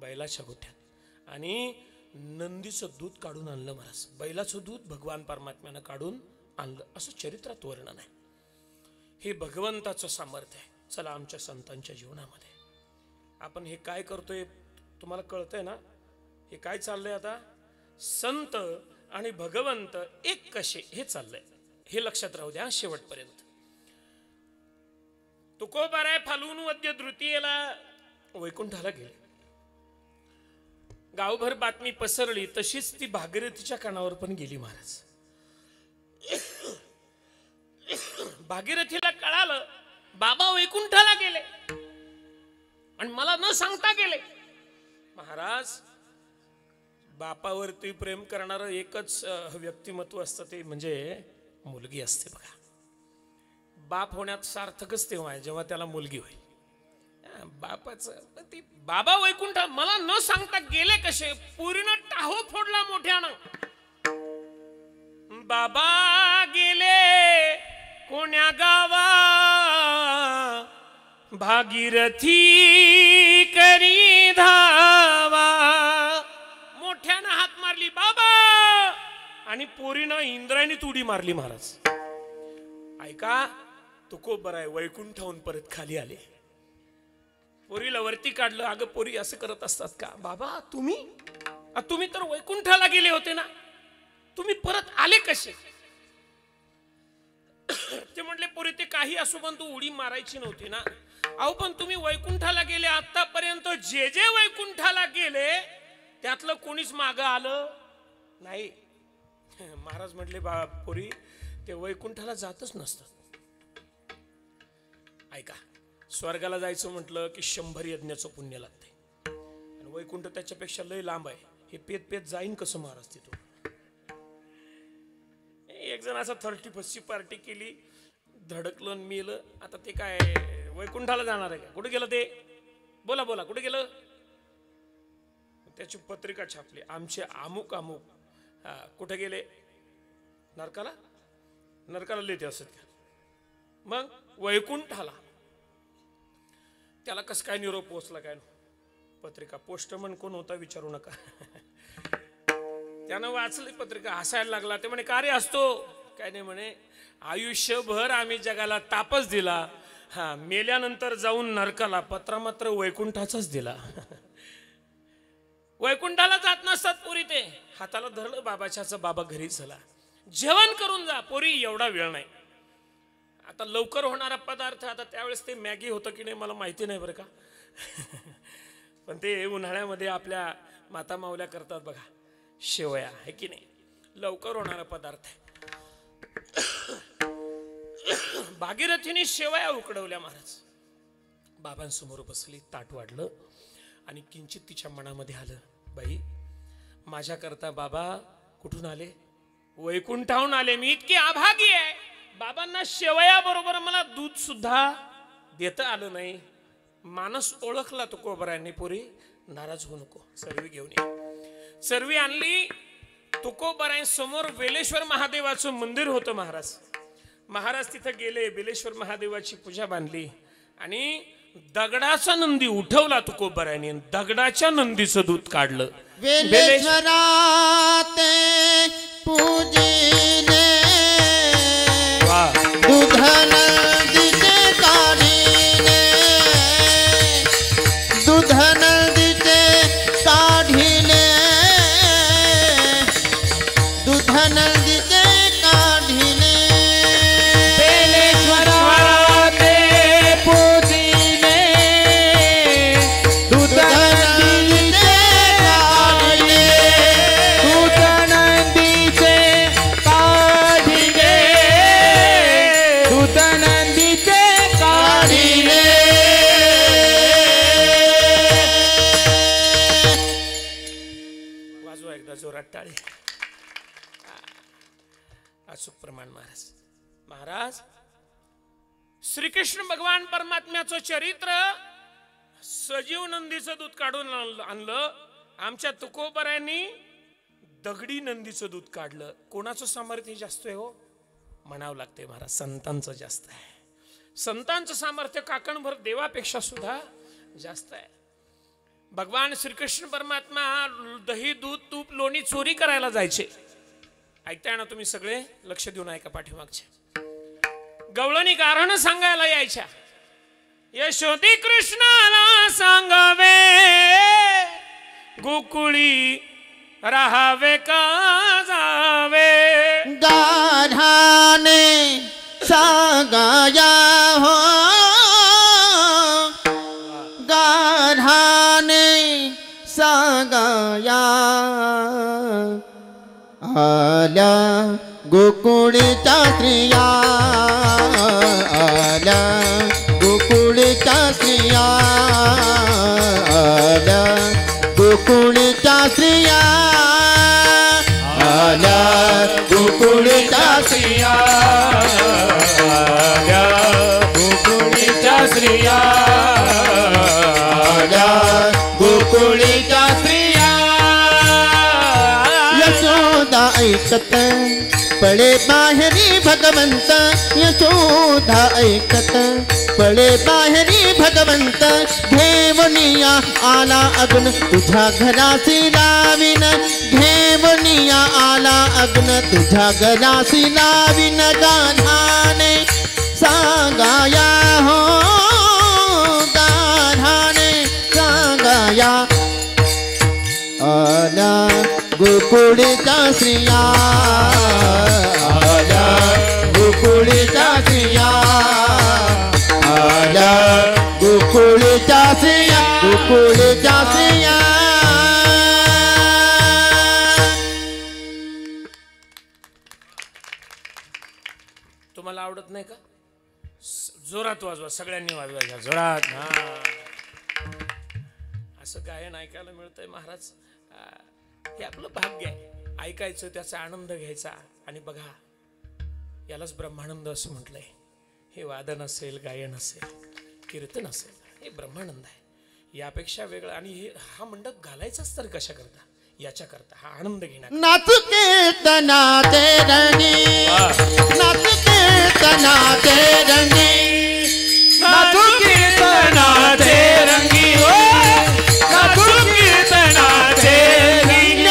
Speaker 2: बैलाच्या गोठ्यात आणि नंदीचं दूध काढून आणलं महाराज. बैलाचं दूध भगवान परमात्म्यानं काढून आणलं, असं चरित्रात वर्णन आहे. हे भगवंताचं सामर्थ्य आहे. चला आमच्या संतांच्या जीवनामध्ये आपण हे काय करतोय तुम्हाला कळतंय ना? हे काय चाललंय आता? संत आणि भगवंत एक कसे हे चाललंय, हे लक्षात राहू द्या शेवटपर्यंत. तुकोबाराय फाल्गुन वद्य तृतीयेला वैकुंठाला गेले. गावभर बातमी पसरली, तशीच ती भागीरथीच्या कानावर पण गेली महाराज. भागीरथीला कळालं बाबा वैकुंठाला गेले आणि मला न सांगता गेले. महाराज, बापावरती प्रेम करणारं एकच व्यक्तिमत्व असतं, ते म्हणजे मुलगी असते बघा. बाप होण्यात सार्थकच तेव्हा आहे जेव्हा त्याला मुलगी होईल. बापाचं ती बाबा वैकुंठ मला न सांगता गेले कसे? पुरीनं टाहो फोडला मोठ्यानं. बाबा गेले कोण्या गावा, भागीरथी करी धावा. मोठ्यानं हात मारली बाबा, आणि पोरीनं इंद्रायणीत उडी मारली महाराज. ऐका, तुकोबराय वैकुंठाहून परत खाली आले. पोरीला वरती काढलं. अगं पोरी असं करत असतात का? बाबा तुम्ही तर वैकुंठाला गेले होते ना, तुम्ही परत आले कसे? ते म्हटले पोरी ते काही असो पण तू उडी मारायची नव्हती ना. अहो पण तुम्ही वैकुंठाला गेले, आतापर्यंत जे जे वैकुंठाला गेले त्यातलं कोणीच मागं आलं नाही. महाराज म्हटले पोरी ते वैकुंठाला जातच नसतात. ऐका, स्वर्गाला जायचं म्हटलं की 100 यज्ञाचं पुण्य लागते आणि वैकुंठ त्याच्यापेक्षा लय लांब आहे. हे पेत पेत जाईन कसं महाराज तिथून? एक जण असं 30-50 पार्टी केली, धडकलं मेलं. आता ते काय वैकुंठाला जाणार आहे का? कुठे गेलं ते? बोला बोला, कुठे गेलं? त्याची पत्रिका छापली, आमचे अमुक अमुक कुठे गेले? नरकाला. नरकाला लिहिते असत का? मग वैकुंठाला. त्याला कसं काय निरोप पोचला काय? पत्रिका. पोस्टमन कोण होता विचारू नका. त्यानं वाचली पत्रिका, हसायला लागला. ते म्हणे का रे असतो? काय नाही म्हणे, आयुष्यभर आम्ही जगाला तापच दिला, मेल्यानंतर जाऊन नरकाला पत्रा मात्र वैकुंठाचाच दिला. वैकुंठाला जात नसतात पोरी. ते हाताला धरलं बाबाच्याचं, बाबा घरी चला जेवण करून जा. पोरी एवढा वेळ नाही. आता लवकर होणारा पदार्थ, आता त्यावेळेस ते मॅगी होतं की नाही मला माहिती नाही बरं का. पण ते उन्हाळ्यामध्ये आपल्या माता मावल्या करतात बघा, शेवया आहे की नाही, लवकर होणारा पदार्थ आहे. भागीरथीने शेवया उकडवल्या महाराज. बाबांसमोर बसली, ताट वाढलं आणि किंचित तिच्या मनामध्ये आलं, बाई माझ्याकरता बाबा कुठून आले? वैकुंठाहून आले. मी इतकी अभागी आहे, बाबांना शेवया बरोबर मला दूध सुद्धा देता आलं नाही. मानस ओळखला तुकोबरायांनी. पोरी नाराज होऊ नको, सर्वी घेऊन ये. सर्वी आणली. तुकोबरायांसमोर बेलेश्वर महादेवाचं मंदिर होतं महाराज. महाराज तिथं गेले, बेलेश्वर महादेवाची पूजा बांधली आणि दगडाचा नंदी उठवला तुकोबरायांनी. दगडाच्या नंदीचं दूध काढलं.
Speaker 3: बेलेश्वरा ते पूजिले दूध नंदीचे काढिले, दूध नंदीचे काढिले, दूध नंदीचे काढिले.
Speaker 1: बेलेश्वरा ते पूजिले दूध नंदीचे काढिले, दूध नंदीचे काढिले.
Speaker 2: महाराज श्रीकृष्ण भगवान परमात्म्याचं चरित्र सजीव नंदीचं दूध काढून आणलं. आमच्या तुकोबरायांनी दगडी नंदीचं दूध काढलं. कोणाचं सामर्थ्य जास्त आहे हो? म्हणावं लागते महाराज, संतांचं जास्त आहे. संतांचं सामर्थ्य काकणभर देवापेक्षा सुद्धा जास्त आहे. भगवान श्रीकृष्ण परमात्मा दही दूध तूप लोणी चोरी करायला जायचे. ऐकताय ना तुम्ही सगळे? लक्ष देऊन ऐका पाठीमागचे. गवळणी कारण सांगायला यायच्या. यशोदी कृष्णाला सांगावे गोकुळी राहावे का जावे.
Speaker 3: गाढाने सांगाया हो, गाढाने सांगाया आल्या गोकुळीच्या स्त्रिया, आल्या गोकुळीच्या स्त्रिया, आल्या गोकुळीच्या स्त्रिया, आल्या गोकुळीच्या स्त्रिया,
Speaker 1: आल्या गोकुळीच्या स्त्रिया,
Speaker 3: आल्या गोकुळीच्या स्त्रिया. यशोदा ऐकत पळे बाहेरी भगवंत, यशोदा ऐकत पळे बाहेरी भगवंत. घेवनिया आला अग्न तुझ्या घरासी लावीन, घेवनिया आला अग्न तुझ्या घरासी लावीन. गाढाने सांगाया हो, गाढाने सांगाया आल्या गोकुळीच्या स्त्रिया, आल्या गोकुळीच्या स्त्रिया, आल्या गोकुळीच्या स्त्रिया, गोकुळीच्या स्त्रिया.
Speaker 2: तुम्हाला आवडत नाही का? जोरात वाजवा, सगळ्यांनी वाजवायचा जोरात. असं गायन ऐकायला मिळतंय महाराज. हे आपलं भाग्य आहे. ऐकायचं, त्याचा आनंद घ्यायचा. आणि बघा, यालाच ब्रह्मानंद असं म्हटलंय. हे वादन असेल, गायन असेल, कीर्तन असेल, हे ब्रह्मानंद आहे. यापेक्षा वेगळं. आणि हे हा मंडप घालायचाच तर कशा करता? याच्या करता, हा आनंद घेणार.
Speaker 3: नाचू कीर्तनाचे रंगी, नाचू कीर्तनाचे रंगी,
Speaker 1: नाचू कीर्तनाचे रंगी, नाचू कीर्तनाचे रंगी.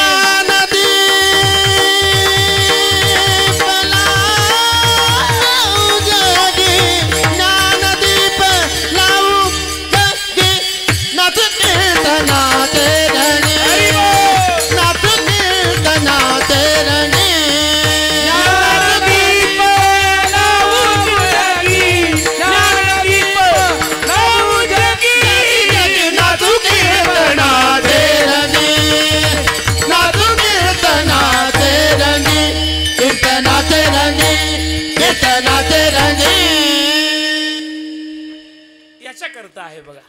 Speaker 2: याच्या करता आहे बघा,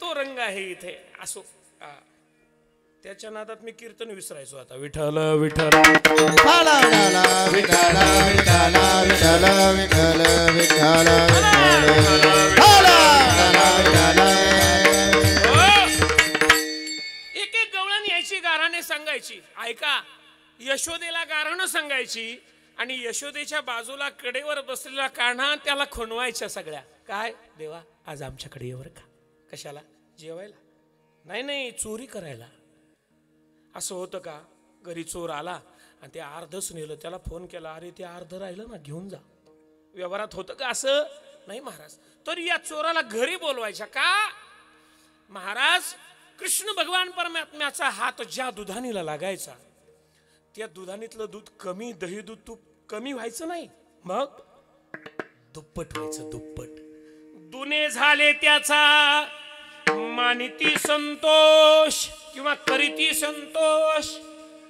Speaker 2: तो रंग आहे इथे. असो, त्याच्या नादात मी कीर्तन विसरायचो. आता विठ्ठल विठ्ठल
Speaker 3: विठ्ठल विठ्ठल विठ्ठल विठ्ठल विठ्ठल
Speaker 2: एक एक गवळण यायची, गाराने सांगायची. ऐका, यशोदेला गारणं सांगायची आणि यशोदेच्या बाजूला कडेवर बसलेला कान्हा त्याला खुणवायच्या सगळ्या. काय देवा, आज आमच्याकडे येवर का? कशाला? जेवायला? नाही नाही, चोरी करायला. असं होतं का? घरी चोर आला आणि ते अर्धच नेलं. त्याला फोन केला, अरे ते अर्ध राहिलं ना, घेऊन जा. व्यवहारात होतं का असं? नाही महाराज. तर या चोराला घरी बोलवायच्या का? महाराज, कृष्ण भगवान परमात्म्याचा हात ज्या दुधानीला लागायचा, त्या दुधानीतलं दूध कमी, दही दूध तूप कमी व्हायचं नाही, मग दुप्पट व्हायचं, दुप्पट. दुने झाले त्याचा मानिती संतोष किंवा करीती संतोष.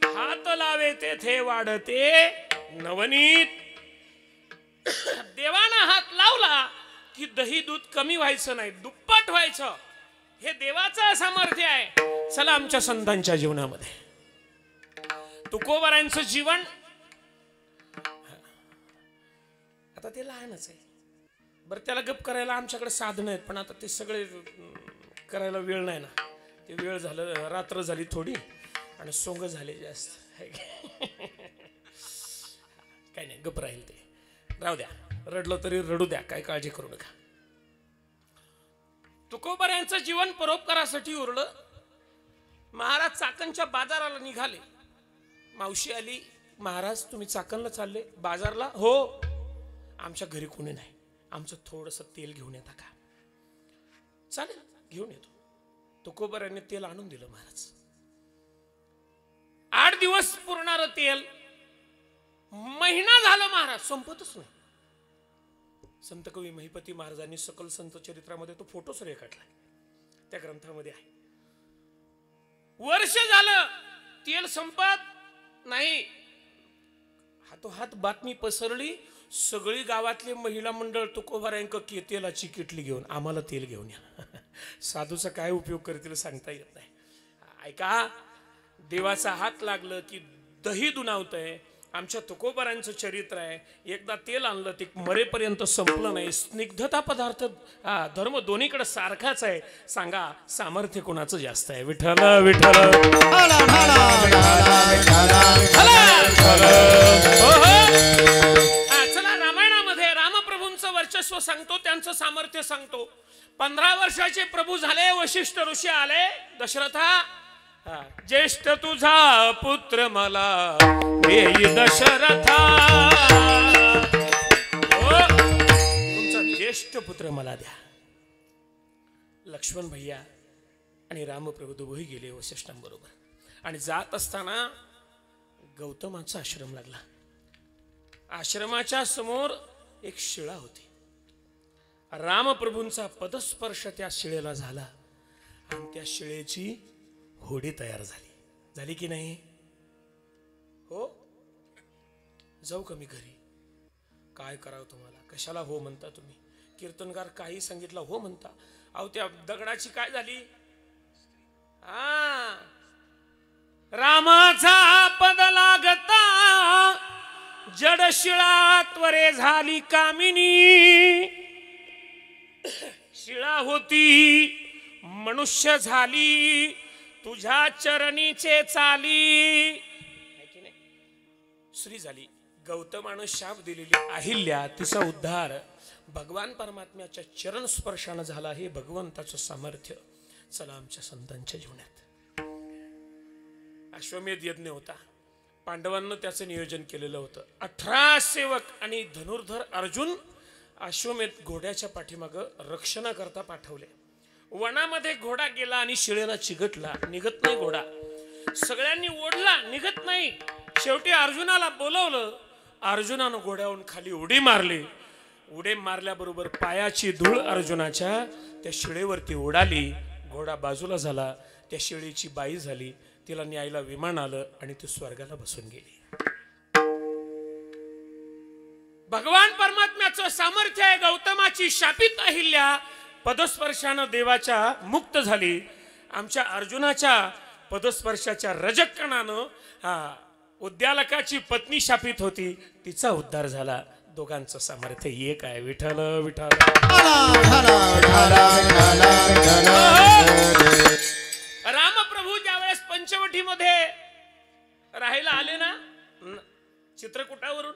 Speaker 2: हात लावे तेथे वाढते नवनीत. देवाना हात लावला की दही दूध कमी व्हायचं नाही, दुप्पट व्हायचं. हे देवाचं सामर्थ्य आहे. चला आमच्या संतांच्या जीवनामध्ये तुकोबारांचं जीवन आता ते लहानच आहे. बरं त्याला गप करायला आमच्याकडे साधनं आहेत, पण आता ते सगळे करायला वेळ नाही ना. ते वेळ झालं, रात्र झाली थोडी आणि सोंग झाले जास्त. काय नाही, गप राहील ते. राहू द्या, रडलं तरी रडू द्या, काय काळजी करू नका. तुकोबर यांचं जीवन परोपकारासाठी उरलं. महाराज चाकणच्या बाजाराला निघाले. मावशी आली, महाराज तुम्ही चाकणला चालले बाजारला? हो. आमच्या घरी कोणी नाही, आमचं थोडंसं तेल घेऊन येता का? चालेल, घेऊन येतो. तुकोबर यांनी तेल आणून दिलं. महाराज 8 दिवस पुरणार तेल, महिना झाला महाराज, संपतच नाही. संत कवी महिपती महाराजांनी सकल संत चरित्रामध्ये तो फोटोच रेखाटला, त्या ग्रंथामध्ये आहे. वर्ष झालं तेल संपत नाही. हातोहात बातमी पसरली. सगळी गावातले महिला मंडळ तुकोबारांक तेलाची किटली घेऊन, आम्हाला तेल घेऊन या. साधूचा काय उपयोग करतील सांगता येत नाही. ऐका, देवाचा हात लागलं की दही दुनावतंय. आमच्या तुकोबारांचं चरित्र आहे. एकदा तेल आणलं ते मरेपर्यंत संपलं नाही. स्निग्धता पदार्थ धर्म दोन्हीकडे सारखाच आहे. सांगा सामर्थ्य कोणाचं जास्त आहे? विठ्ठल विठ्ठल. चला, रामायणामध्ये रामप्रभूंचं वर्चस्व सांगतो, त्यांचं सामर्थ्य सांगतो. 15 वर्षाचे प्रभू झाले. वशिष्ठ ऋषी आले. दशरथा, ज्येष्ठ तुझा पुत्र मला देई दशरथा. तुमचा ज्येष्ठ पुत्र मला द्या. लक्ष्मण भैया आणि रामप्रभू दोघेही गेले वसिष्ठांबरोबर. आणि जात असताना गौतमाचा आश्रम लागला. आश्रमाच्या समोर एक शिळा होती. रामप्रभूंचा पदस्पर्श त्या शिळेला झाला आणि त्या शिळेची होडी तयार झाली. झाली की नाही? हो. जाऊ का मी घरी? काय करावं तुम्हाला? कशाला हो म्हणता तुम्ही? कीर्तनकार काही सांगितलं हो म्हणता. अहो त्या दगडाची काय झाली? रामाचा पद लागता जडशिळा त्वरे झाली कामिनी. शिळा होती मनुष्य झाली तुझ्या चरणीचे चाली. श्री झाली. गौतमानं शाप दिलेली अहिल्या, तिचा उद्धार भगवान परमात्म्याच्या चरण स्पर्शानं झाला. हे भगवंताचं सामर्थ्य. चला आमच्या संतांच्या जीवनात. अश्वमेध यज्ञ होता. पांडवांना त्याचं नियोजन केलेलं होतं. 18 सेवक आणि धनुर्धर अर्जुन अश्वमेध घोड्याच्या पाठीमागं रक्षणाकरता पाठवले. वनामध्ये घोडा गेला आणि शिळेला चिघटला. निघत नाही घोडा. सगळ्यांनी ओढला, निघत नाही. शेवटी अर्जुनाला बोलवलं. अर्जुनानं घोड्यावरून खाली उडी मारली. उडी मारल्याबरोबर पायाची धूळ अर्जुनाच्या त्या शिळेवरती उडाली. घोडा बाजूला झाला. त्या शिळेची बाई झाली. तिला न्यायला विमान आलं आणि ती स्वर्गाला बसून गेली. भगवान परमात्म्याचं सामर्थ्य आहे. गौतमाची शापित अहिल्या पदस्पर्शानं देवाच्या मुक्त झाली. आमच्या अर्जुनाच्या पदस्पर्शाच्या रजकणानं उद्यालकाची पत्नी शापित होती, तिचा उद्धार झाला. दोघांचं सामर्थ्य एक आहे. विठ्ठल विठ्ठल. रामप्रभू ज्यावेळेस पंचवटीमध्ये राहायला आले ना चित्रकूटावरून,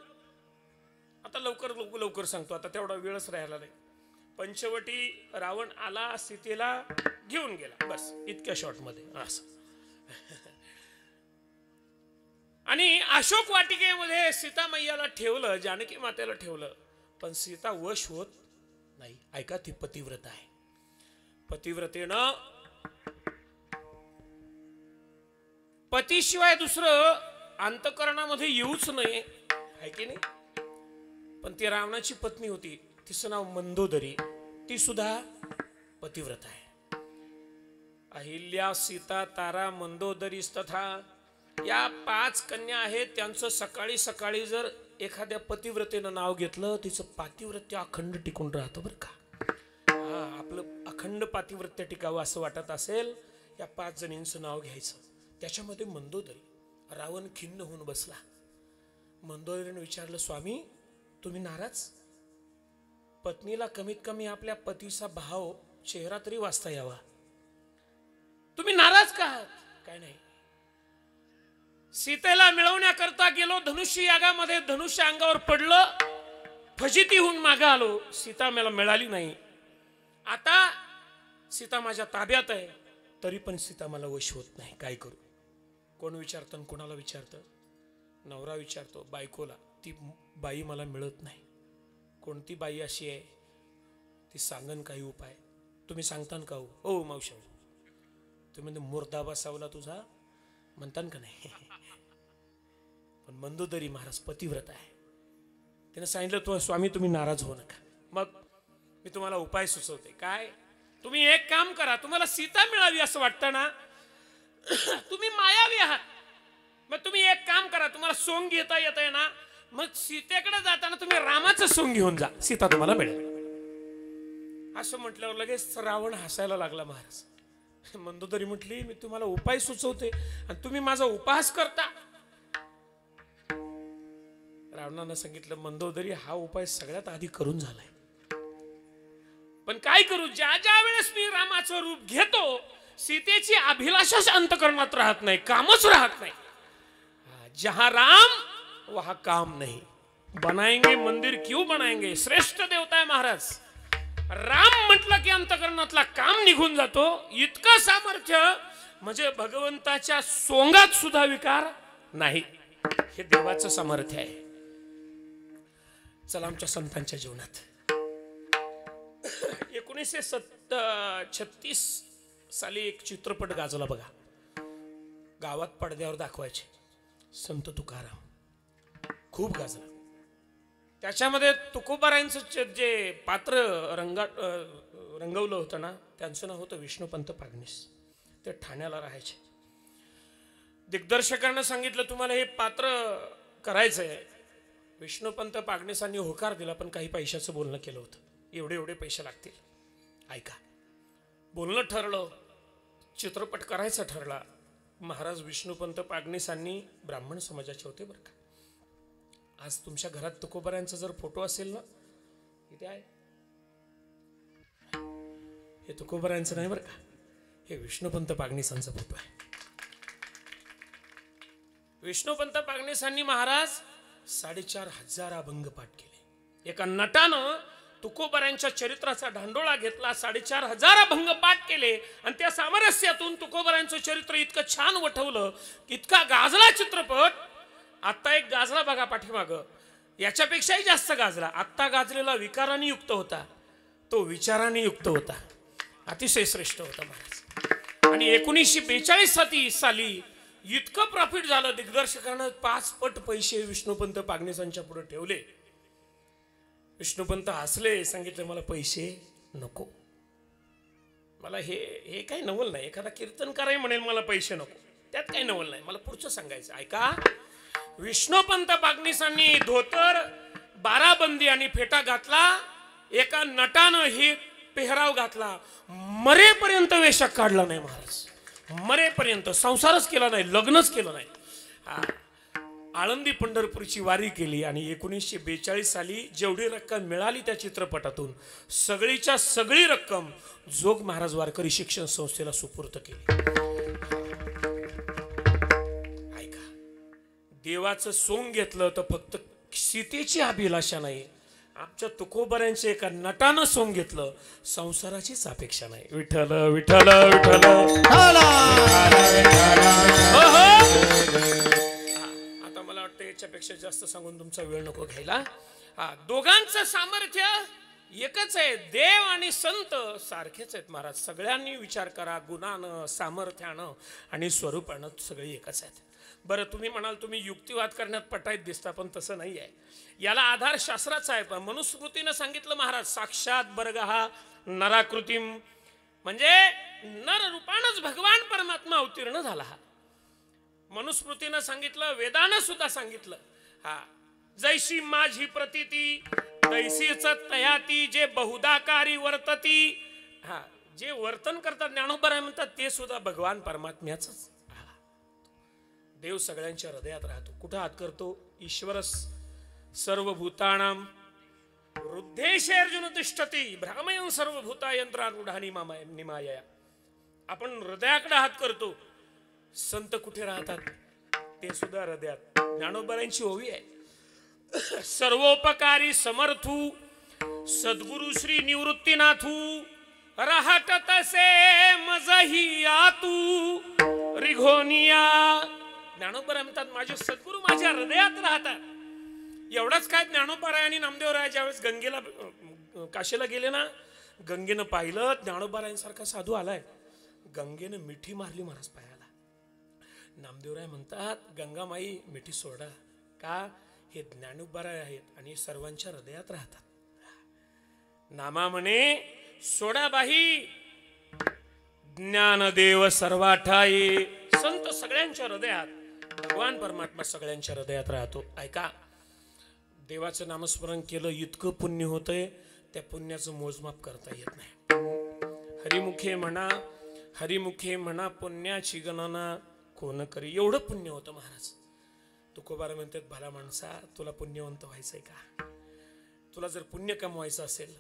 Speaker 2: आता लवकर सांगतो, आता तेवढा वेळच राहिला नाही. पंचवटी रावण आला, सीतेला घेऊन गेला. बस इतक्या शॉर्ट मध्ये असं. आणि अशोक वाटिकेमध्ये सीता मैयाला ठेवलं, जानकी मातेला ठेवलं, पण सीता वश होत नाही. ऐका, ती पतिव्रत आहे. पतिव्रतेनं पतीशिवाय दुसरं अंतःकरणामध्ये येऊच नये, आहे की नाही? पण ती रावणाची पत्नी होती, तिचं नाव मंदोदरी. ती सुद्धा पतिव्रत आहे. अहिल्या, सीता, तारा, मंदोदरी तथा या 5 कन्या आहेत. त्यांचं सकाळी सकाळी जर एखाद्या पतिव्रतेनं नाव घेतलं, तिचं पातिव्रत्य अखंड टिकून राहतं बरं का. आपलं अखंड पातिव्रत्य टिकावं असं वाटत असेल, या 5 जणींचं नाव घ्यायचं. त्याच्यामध्ये मंदोदरी. रावण खिन्न होऊन बसला. मंदोदरीने विचारलं, स्वामी तुम्ही नाराज? पत्नीला कमीत कमी आपल्या पतीचा भाव चेहरा तरी वाचता यावा. तुम्ही नाराज का आहात? काय नाही. सीतेला मिळवण्याकरता गेलो, धनुष्य यागामध्ये धनुष्य अंगावर पडलं, फजिती होऊन मागे आलो, सीता मला मिळाली नाही. आता सीता माझ्या ताब्यात आहे, तरी पण सीता मला वश होत नाही. काय करू? कोण विचारतं? कोणाला विचारतं? नवरा विचारतो बायकोला, ती बाई मला मिळत नाही. कोणती बाई अशी आहे ती सांगन काही उपाय? तुम्ही सांगतान का? हो मावशी, तुम्ही म्हणजे मुर्दा बसावला तुझा म्हणतान का नाही? पण मंदोदरी महाराज पतिव्रत आहे. त्याने सांगितलं, तो स्वामी तुम्ही नाराज होऊ नका. मग मी तुम्हाला उपाय सुचवते. काय? तुम्ही एक काम करा, तुम्हाला सीता मिळावी असं वाटतं ना, तुम्ही मायावी आहात. मग तुम्ही एक काम करा, तुम्हाला सोंग घेता येत आहे ना, मग सीतेकडे जाताना तुम्ही रामाचं सोंग घेऊन जा, सीता तुम्हाला मिळेल. असं म्हटल्यावर लगेच रावण हसायला लागला. महाराज, मंदोदरी म्हटली, मी तुम्हाला उपाय सुचवते आणि तुम्ही माझा उपहास करता. रावणानं सांगितलं, मंदोदरी हा उपाय सगळ्यात आधी करून झालाय, पण काय करू, ज्या ज्या वेळेस मी रामाचं रूप घेतो सीतेची अभिलाषाच अंतकरणात राहत नाही, कामच राहत नाही. जहां राम वहां काम नहीं. बनाएंगे मंदिर क्यों बनाएंगे? श्रेष्ठ देवता आहे महाराज. राम म्हटलं की अंतकरणातला काम निघून जातो. इतकं सामर्थ्य म्हणजे भगवंताच्या सोंगात सुद्धा विकार नाही. हे देवाचं सामर्थ्य आहे. चला आमच्या संतांच्या जीवनात 1936 साली एक चित्रपट गाजला बघा. गावात पडद्यावर दाखवायचे. संत तुकाराम खूप गाजला. त्याच्यामध्ये तुकोबारायांचं जे पात्र रंगवलं होतं ना, त्यांचं नाव होतं विष्णुपंत पागनीस. ते ठाण्याला राहायचे. दिग्दर्शकांना सांगितलं तुम्हाला हे पात्र करायचंय. विष्णुपंत पागनीसांनी होकार दिला, पण काही पैशाचं बोलणं केलं होतं. एवढे एवढे पैसे लागतील. ऐका, बोलणं ठरलं, चित्रपट करायचा ठरला. महाराज विष्णुपंत पागनीसांनी ब्राह्मण समाजाचे होते बरं का. आज तुमच्या घरात तुकोबारायांचा जर फोटो असेल ना, इथे आहे, हे तुकोबारायांचं नाही बरं का, हे विष्णुपंत पागनीसांचा फोटो आहे. विष्णुपंत पागनीसांनी महाराज 4,500 अभंग पाठ केले. एका नटानं तुकोबारायांच्या चरित्राचा ढांडोळा घेतला, 4,500 अभंग पाठ केले आणि त्या सामरस्यातून तुकोबारायांचं चरित्र इतकं छान वठवलं, इतका गाजला चित्रपट. आत्ता एक गाजला बघा पाठीमागं, याच्यापेक्षाही जास्त गाजला. आत्ता गाजलेला विकाराने युक्त होता, तो विचाराने युक्त होता. अतिशय श्रेष्ठ होता महाराज. आणि 1942 साली इतकं प्रॉफिट झालं, दिग्दर्शकानं 5 पट पैसे विष्णुपंत पागनीसांच्या पुढे ठेवले. विष्णुपंत हसले, सांगितले मला पैसे नको. मला हे काही नवल नाही. एखादा कीर्तनकारही म्हणेल मला पैसे नको, त्यात काही नवल नाही. मला पुढचं सांगायचं ऐका. विष्णुपंत पागनीसांनी धोतर, बाराबंदी आणि फेटा घातला. एका नटानं हे पेहराव घातला. मरेपर्यंत वेशाक काढला नाही महाराज. मरेपर्यंत संसारच केला नाही, लग्नच केलं नाही. आळंदी पंढरपूरची वारी केली आणि 1942 साली जेवढी रक्कम मिळाली त्या चित्रपटातून सगळीच्या सगळी रक्कम जोग महाराज वारकरी शिक्षण संस्थेला सुपूर्त केली. ऐका, देवाचं सोंग घेतलं तर फक्त सीतेची अभिलाषा नाही, आमच्या तुकोबारांच्या एका नटानं सोंग घेतलं, संसाराचीच अपेक्षा नाही. विठ्ठल विठ्ठल विठ्ठल. आता मला वाटतं याच्यापेक्षा जास्त सांगून तुमचा वेळ नको घ्यायला. दोघांचं सामर्थ्य एकच आहे. देव आणि संत सारखेच आहेत महाराज. सगळ्यांनी विचार करा, गुणानं, सामर्थ्यानं आणि स्वरूपानं सगळे एकच आहेत. बरं, तुम्ही म्हणाल तुम्ही युक्तिवाद करण्यात पटाईत दिसता, पण तसं नाही आहे. याला आधार शास्त्राचा आहे. मनुस्मृतीनं सांगितलं महाराज, साक्षात बर्गहा नराकृतीम, म्हणजे नर रूपानंच भगवान परमात्मा अवतीर्ण झाला. हा मनुस्मृतीनं सांगितलं, वेदानं सुद्धा सांगितलं. जैशी माझी प्रतीती तैसीच तयाती, जे बहुदाकारी वर्तती. जे वर्तन करतात ज्ञानोबराय म्हणतात ते सुद्धा भगवान परमात्म्याच. देव सगळ्यांच्या हृदयात राहतो. कुठं हात करतो? ईश्वर सर्वभूतानां वृद्धेशे अर्जुन तिष्ठती भ्रामयं सर्वभूता यंत्रारूढानी निमाया. आपण हृदयाकडे हात करतो, संत कुठे राहतात ते सुद्धा हृदयात. ज्ञानोबांची ओवी आहे, सर्वोपकारी समर्थू सद्गुरु श्री निवृत्तीनाथू राहत तसे मजही आतू रिघोनिया. ज्ञानोबा म्हणतात माझे सद्गुरु माझ्या हृदयात राहतात. एवढाच काय, ज्ञानोबाराय आणि नामदेवराय ज्यावेळेस गंगेला काशीला गेले ना, गंगेनं पाहिलं ज्ञानोबारायांसारखा साधू आलाय, गंगेनं मिठी मारली महाराज पायाला. नामदेवराय म्हणतात गंगामाई मिठी सोडा, का हे ज्ञानोबाराय आहेत आणि सर्वांच्या हृदयात राहतात. नामा म्हणे सोडा बाही ज्ञानदेव सर्वाठाई. संत सगळ्यांच्या हृदयात, भगवान परमात्मा सगळ्यांच्या हृदयात राहतो. ऐका, देवाचं नामस्मरण केलं इतकं पुण्य होतंय, त्या पुण्याचं मोजमाप करता येत नाही. हरिमुखे म्हणा पुण्याची गणना कोण करी. एवढं पुण्य होतं महाराज. तुकोबारा म्हणतात भला माणसा तुला पुण्यवंत व्हायचंय का? तुला जर पुण्य कमवायचं असेल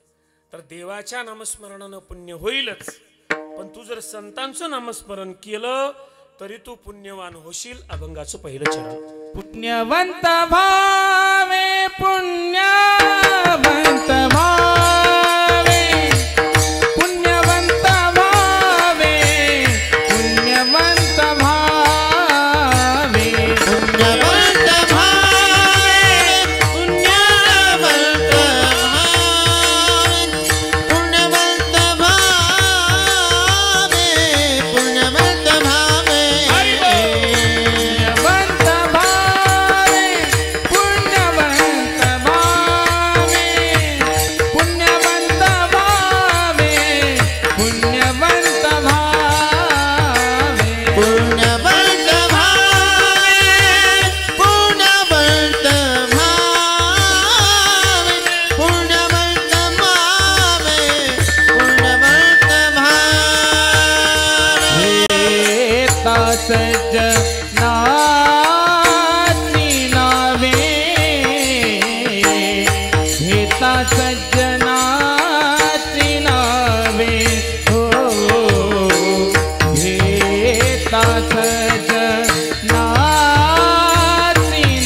Speaker 2: तर देवाच्या नामस्मरणानं पुण्य होईलच, पण तू जर संतांचं नामस्मरण केलं तरी तू पुण्यवान होशील. अभंगाचं पहिलं चरण.
Speaker 1: पुण्यवंत भावे पुण्यवंत भावे पुण्यवंत भावे पुण्यवंत भावे
Speaker 3: पुण्यवंत भावे पुण्यवंत पुण्यवंत भावे पुण्यवंत भावे
Speaker 1: पुण्यवंत भावे पुण्यवंत भावे पुण्यवंत भावे पुण्यवंत भावे
Speaker 3: पुण्यवंत भावे पुण्यवंत भावे पुण्यवंत भावे पुण्यवंत भावे
Speaker 1: हेता सज्जनाची नावे हेता सज्जनाची नावे हो हेता सज्जनाची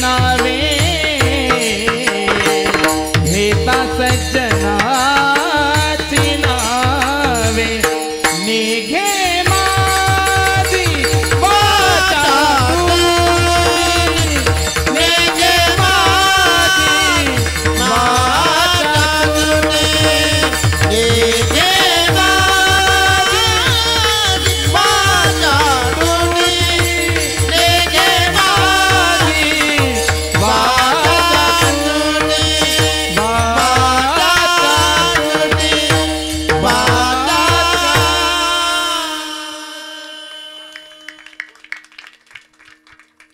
Speaker 1: नावे हेता सज्जनाची नावे निघे माझी वाटातून निघे माझी वाटातून
Speaker 3: निघे माझी वाटातून निघे माझी वाटातून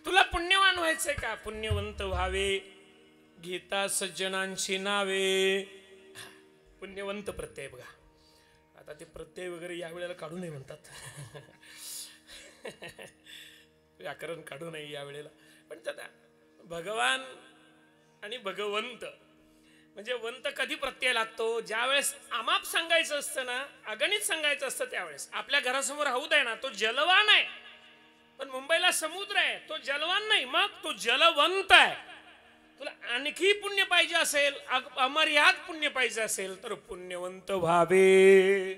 Speaker 2: तुला पुण्यवान व्हायचंय का? पुण्यवंत व्हावे, गीता सज्जनांची नावे. पुण्यवंत प्रत्यय बघा. आता ते प्रत्यय वगैरे या वेळेला काढू नये म्हणतात. व्याकरण काढू नये या वेळेला. पण त्याला भगवान आणि भगवंत म्हणजे वंत कधी प्रत्यय लागतो? ज्या वेळेस आमाप सांगायचं असतं ना, अगणित सांगायचं असतं त्यावेळेस. आपल्या घरासमोर हौद आहे ना, तो जलवान आहे, पण मुंबईला समुद्र आहे, तो जलवान नाही, मग तो जलवंत आहे. तुला आणखी पुण्य पाहिजे असेल, अमर्याद पुण्य पाहिजे असेल तर पुण्यवंत व्हावे.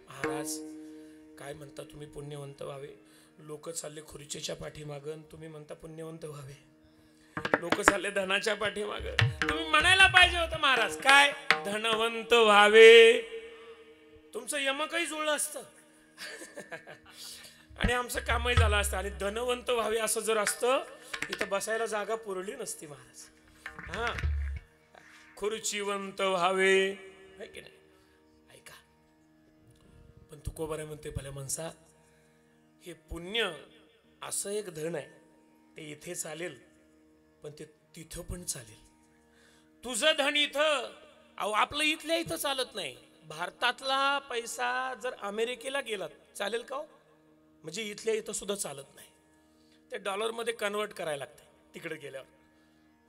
Speaker 2: महाराज काय म्हणता तुम्ही पुण्यवंत व्हावे? लोक चालले खुर्चीच्या पाठीमागं, तुम्ही म्हणता पुण्यवंत व्हावे. लोक चालले धनाच्या पाठीमागं, तुम्ही म्हणायला पाहिजे होतं महाराज काय धनवंत व्हावे. तुमचं यमकही जुळलं असतं आणि आमचं कामही झालं असतं. आणि धनवंत व्हावे असं जर असतं इथं बसायला जागा पुरली नसती महाराज. हा, खुर्चीवंत व्हावे है की नाही? ऐका, पण तुकोबारा म्हणते भल्या माणसा, हे पुण्य असं एक धन आहे, ते इथे चालेल पण ते तिथं पण चालेल. तुझं धन इथं, अहो आपलं इथल्या इथं चालत नाही. भारतातला पैसा जर अमेरिकेला गेला चालेल का? म्हणजे इथल्या इथं सुद्धा चालत नाही. ते डॉलरमध्ये कन्वर्ट करायला लागते तिकडे गेल्यावर,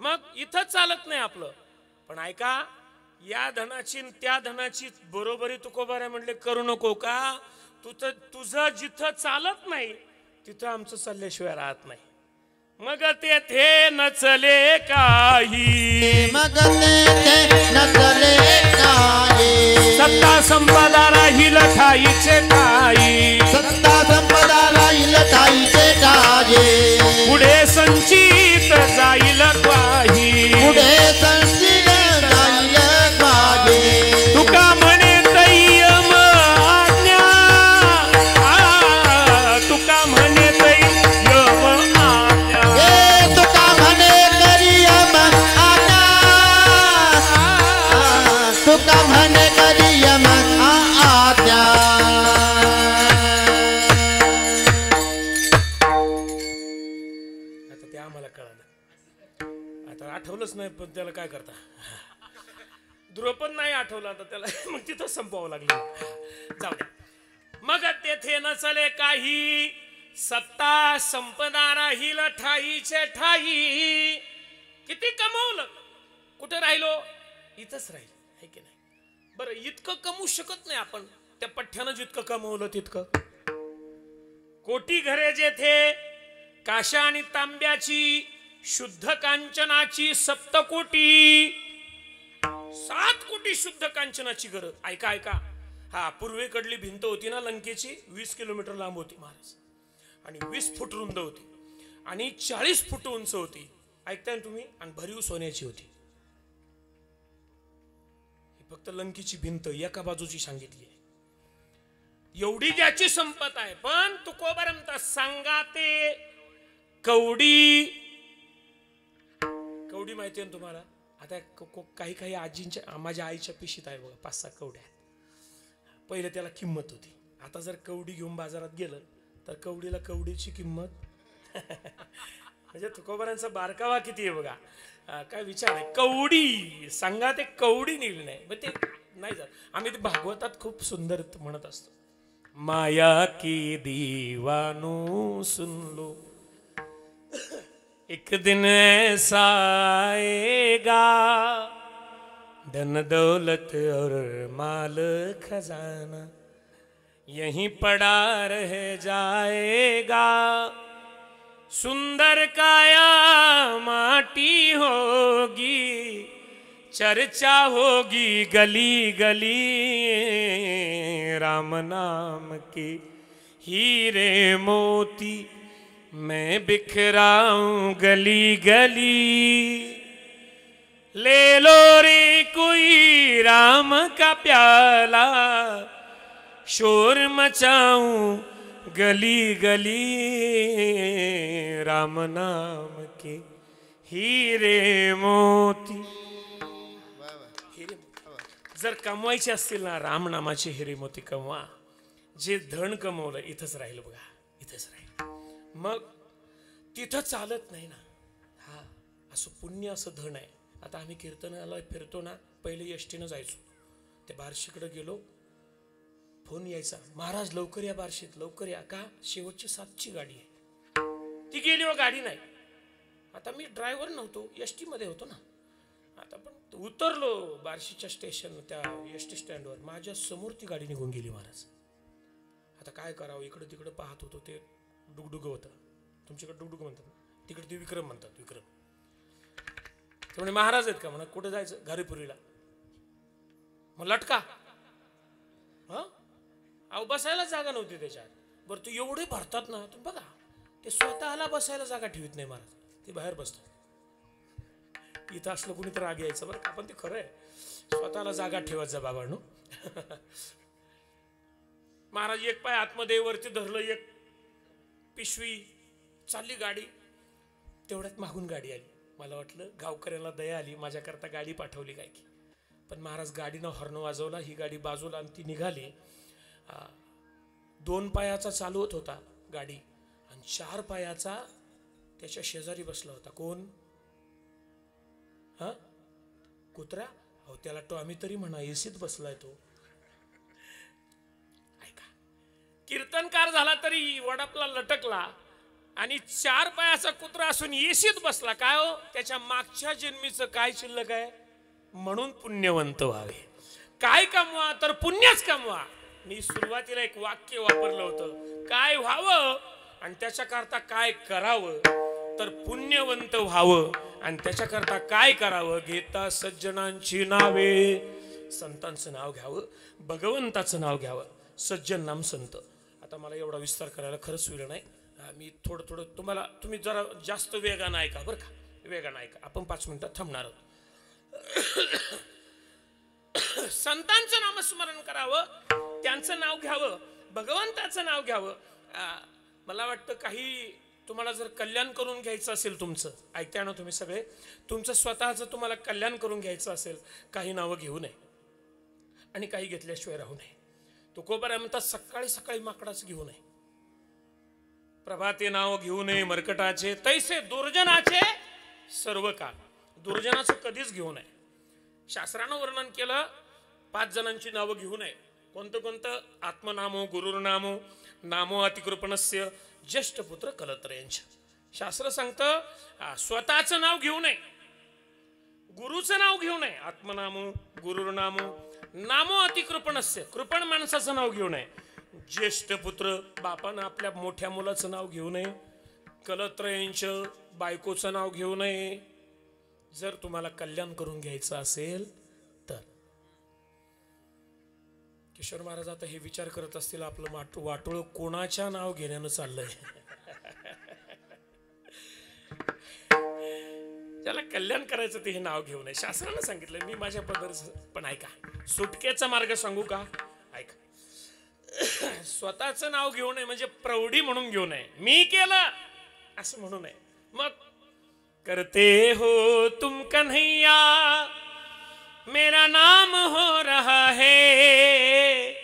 Speaker 2: मग इथं चालत नाही आपलं. पण ऐका, या धनाची न त्या धनाची बरोबरी तुकोबारा म्हणले करू नको का. तुझं जिथं चालत नाही तिथं आमचं चालल्याशिवाय राहत नाही. मग तेथे नचले काही,
Speaker 3: मग तेथे नचले काही,
Speaker 2: सत्ता संपदा राहील ठाईचे ठाई,
Speaker 3: सत्ता संपदा राहील ठाईचे ठाई,
Speaker 2: पुढे संचित जाईल ग्वाही,
Speaker 3: पुढे संचित जाईल ग्वाही.
Speaker 2: तुका म्हणे तय्यम आज्ञा, तुका म्हणे तय्यम आज्ञा,
Speaker 3: हे तुका म्हणे करी यम आज्ञा, तुका म्हणे करी यम आज्ञा.
Speaker 2: आता ते आम्हाला कळालं. आता आठवलंच नाही पण त्याला काय करता. द्रुपद नाही आठवलं आता त्याला. मग तिथं संपवावं लागलं. जाऊ द्या. मग तेथे नचले काही, सत्ता संपदा राहील ठाईचे ठाई. किती कमवलं, कुठे राहिलो, इथंच राहील है की नाही. बरं इतकं कमवू शकत नाही आपण. त्या पठ्ठ्यानं जितकं कमवलं तितकं. कोटी घरे जेथे काशा आणि तांब्याची, शुद्ध कांचनाची सप्तकोटी, 7 कोटी शुद्ध कांचनाची गरज. ऐका ऐका. हा पूर्वेकडली भिंत होती ना लंकेची, 20 किलोमीटर लांब होती महाराज, आणि 20 फूट रुंद होती, आणि 40 फूट उंच होती. ऐकताय तुम्ही. आणि भरीव सोन्याची होती. ही फक्त लंकेची भिंत एका बाजूची सांगितली आहे. एवढी ज्याची संपत आहे. पण तुकोबार म्हणतात सांगाते कवडी. कवडी माहिती आहे ना तुम्हाला. आता काही काही आजींच्या, माझ्या आईच्या पिशीत आहे बघा 5-6 कवड्या. पहिले त्याला किंमत होती. आता जर कवडी घेऊन बाजारात गेलं तर कवडीला कवडीची किंमत म्हणजे तुकोबारांचा बारकावा किती आहे बघा. काय विचार आहे. कवडी सांगा ते कवडी निघली नाही. मग ते नाही जात. आम्ही ते भागवतात खूप सुंदर म्हणत असतो. माया की दीवानो सुन लो, एक दिन ऐसा आएगा, धन दौलत और माल खजाना यहीं पड़ा रह जाएगा, सुंदर काया माटी होगी, चर्चा होगी गली गली, राम नाम के हीरे मोती मैं बिखराऊं गली गली, ले लो रे कोई राम का प्याला, शोर मचाऊं गली गली, राम नाम के हीरे मोती. हिरे मोती जर कमवायचे असतील ना, राम नामाचे हिरे मोती कमवा. जे धन कमवलं इथंच राहिलं बघा, इथंच राहील. मग तिथं चालत नाही ना. हा असं पुण्य असं धन आहे. आता आम्ही कीर्तनाला फिरतो ना, पहिले एसटीनं जायचो. त्या बार्शीकडे गेलो, फोन यायचा, महाराज लवकर या बार्शीत, लवकर या. का शेवटची 7ची गाडी आहे. ती गेली व गाडी नाही. आता मी ड्रायव्हर नव्हतो, एसटी मध्ये होतो ना. आता पण उतरलो बार्शीच्या स्टेशन, त्या एसटी स्टँडवर. माझ्या समोर ती गाडी निघून गेली महाराज. आता काय करावं, इकडं तिकडं पाहत होतो. ते डुगडुग होतं. तुमच्याकडे डुगडुग म्हणतात, तिकडे ते विक्रम म्हणतात. विक्रम ते म्हणे महाराज आहेत का. म्हणा कुठे जायचं, घारीपुरीला. मग लटका. हा अहो बसायला जागा नव्हती त्याच्यात. बरं तू एवढे भरतात ना, तुम्ही बघा ते स्वतःला बसायला जागा ठेवत नाही महाराज, ते बाहेर बसतात. इथं असलं कुणी तर राग यायचं बरं का, पण ते खरं आहे. स्वतःला जागा ठेवत जा बाबांनो. महाराज एक पाय आतमध्ये वरती धरलं, एक पिशवी, चालली गाडी. तेवढ्यात मागून गाडी आली. मला वाटलं गावकऱ्याला दया आली, माझ्याकरता गाडी पाठवली काय की. पण महाराज गाडीनं हॉर्न वाजवला, ही गाडी बाजूला, आणि ती निघाली. 2 पायाचा चालवत होता गाडी, आणि 4 पायाचा त्याच्या शेजारी बसला होता. कोण. हा कुत्रा. हो त्याला टॉमी तरी म्हणा, एसीत बसलाय तो. ऐका, कीर्तनकार झाला तरी वडापला लटकला, आणि 4 पायाचा कुत्रा असून एसीत बसला. काय हो, त्याच्या मागच्या जन्मीचं काय शिल्लक आहे. म्हणून पुण्यवंत व्हावे. काय कमवा तर पुण्यच कमवा. मी सुरुवातीला एक वाक्य वापरलं होतं, काय व्हावं आणि त्याच्याकरता काय करावं तर पुण्यवंत व्हावं. आणि त्याच्याकरता काय करावं, घेता सज्जनांची नावे, संतांचं नाव घ्यावं, भगवंताचं नाव घ्यावं. सज्जन नाम संत. आता मला एवढा विस्तार करायला खरंच वेळ नाही. मी थोडं तुम्हाला, तुम्ही जरा जास्त वेगानं ऐका बरं का, वेगानं ऐका. आपण 5 मिनिटात थांबणार आहोत. संतांचं नामस्मरण करावं, त्यांचं नाव घ्यावं, भगवंताचं नाव घ्यावं. मला वाटतं काही तुम्हाला जर कल्याण करून घ्यायचं असेल तुमचं, ऐकता ना तुम्ही सगळे, तुमचं स्वतःचं तुम्हाला कल्याण करून घ्यायचं असेल, काही नावं घेऊ नये आणि काही घेतल्याशिवाय राहू नये. तुकोबरा म्हणतात सकाळी सकाळी माकडाच घेऊ नये, प्रभाते नाव घेऊ नये मरकटाचे, तैसे दुर्जनाचे सर्व काळ. दुर्जनाचं कधीच घेऊ नये. शास्त्रानं वर्णन केलं 5 जणांची नावं घेऊ नये. कोणतं कोणतं? आत्मनामो गुरुर्नामो नामो अतिकृपणस्य ज्येष्ठपुत्र कलत्रयंच. शास्त्र सांगतं स्वतःचं नाव घेऊ नये, गुरुचं नाव घेऊ नये. आत्मनामो गुरुर्नामो नामो अतिकृपणस्य, कृपण माणसाचं नाव घेऊ नये. ज्येष्ठपुत्र, बापानं आपल्या मोठ्या मुलाचं नाव घेऊ नये. कलत्रयंच, बायकोचं नाव घेऊ नये. जर तुम्हाला कल्याण करून घ्यायचं असेल तर. किशोर महाराज आता हे विचार करत असतील, आपलं वाटोळ कोणाच्या नाव घेण्यानं चाललंय. ज्याला कल्याण करायचं ते हे नाव घेऊ नये. शास्त्रानं सांगितलं, मी माझ्या पद्धतीचं. पण ऐका, सुटकेचा मार्ग सांगू का? ऐका, स्वतःचं नाव घेऊ नये म्हणजे प्रौढी म्हणून घेऊ नये, मी केलं असं म्हणू नये. मग करते हो तुम कन्हैया मेरा नाम हो रहा है,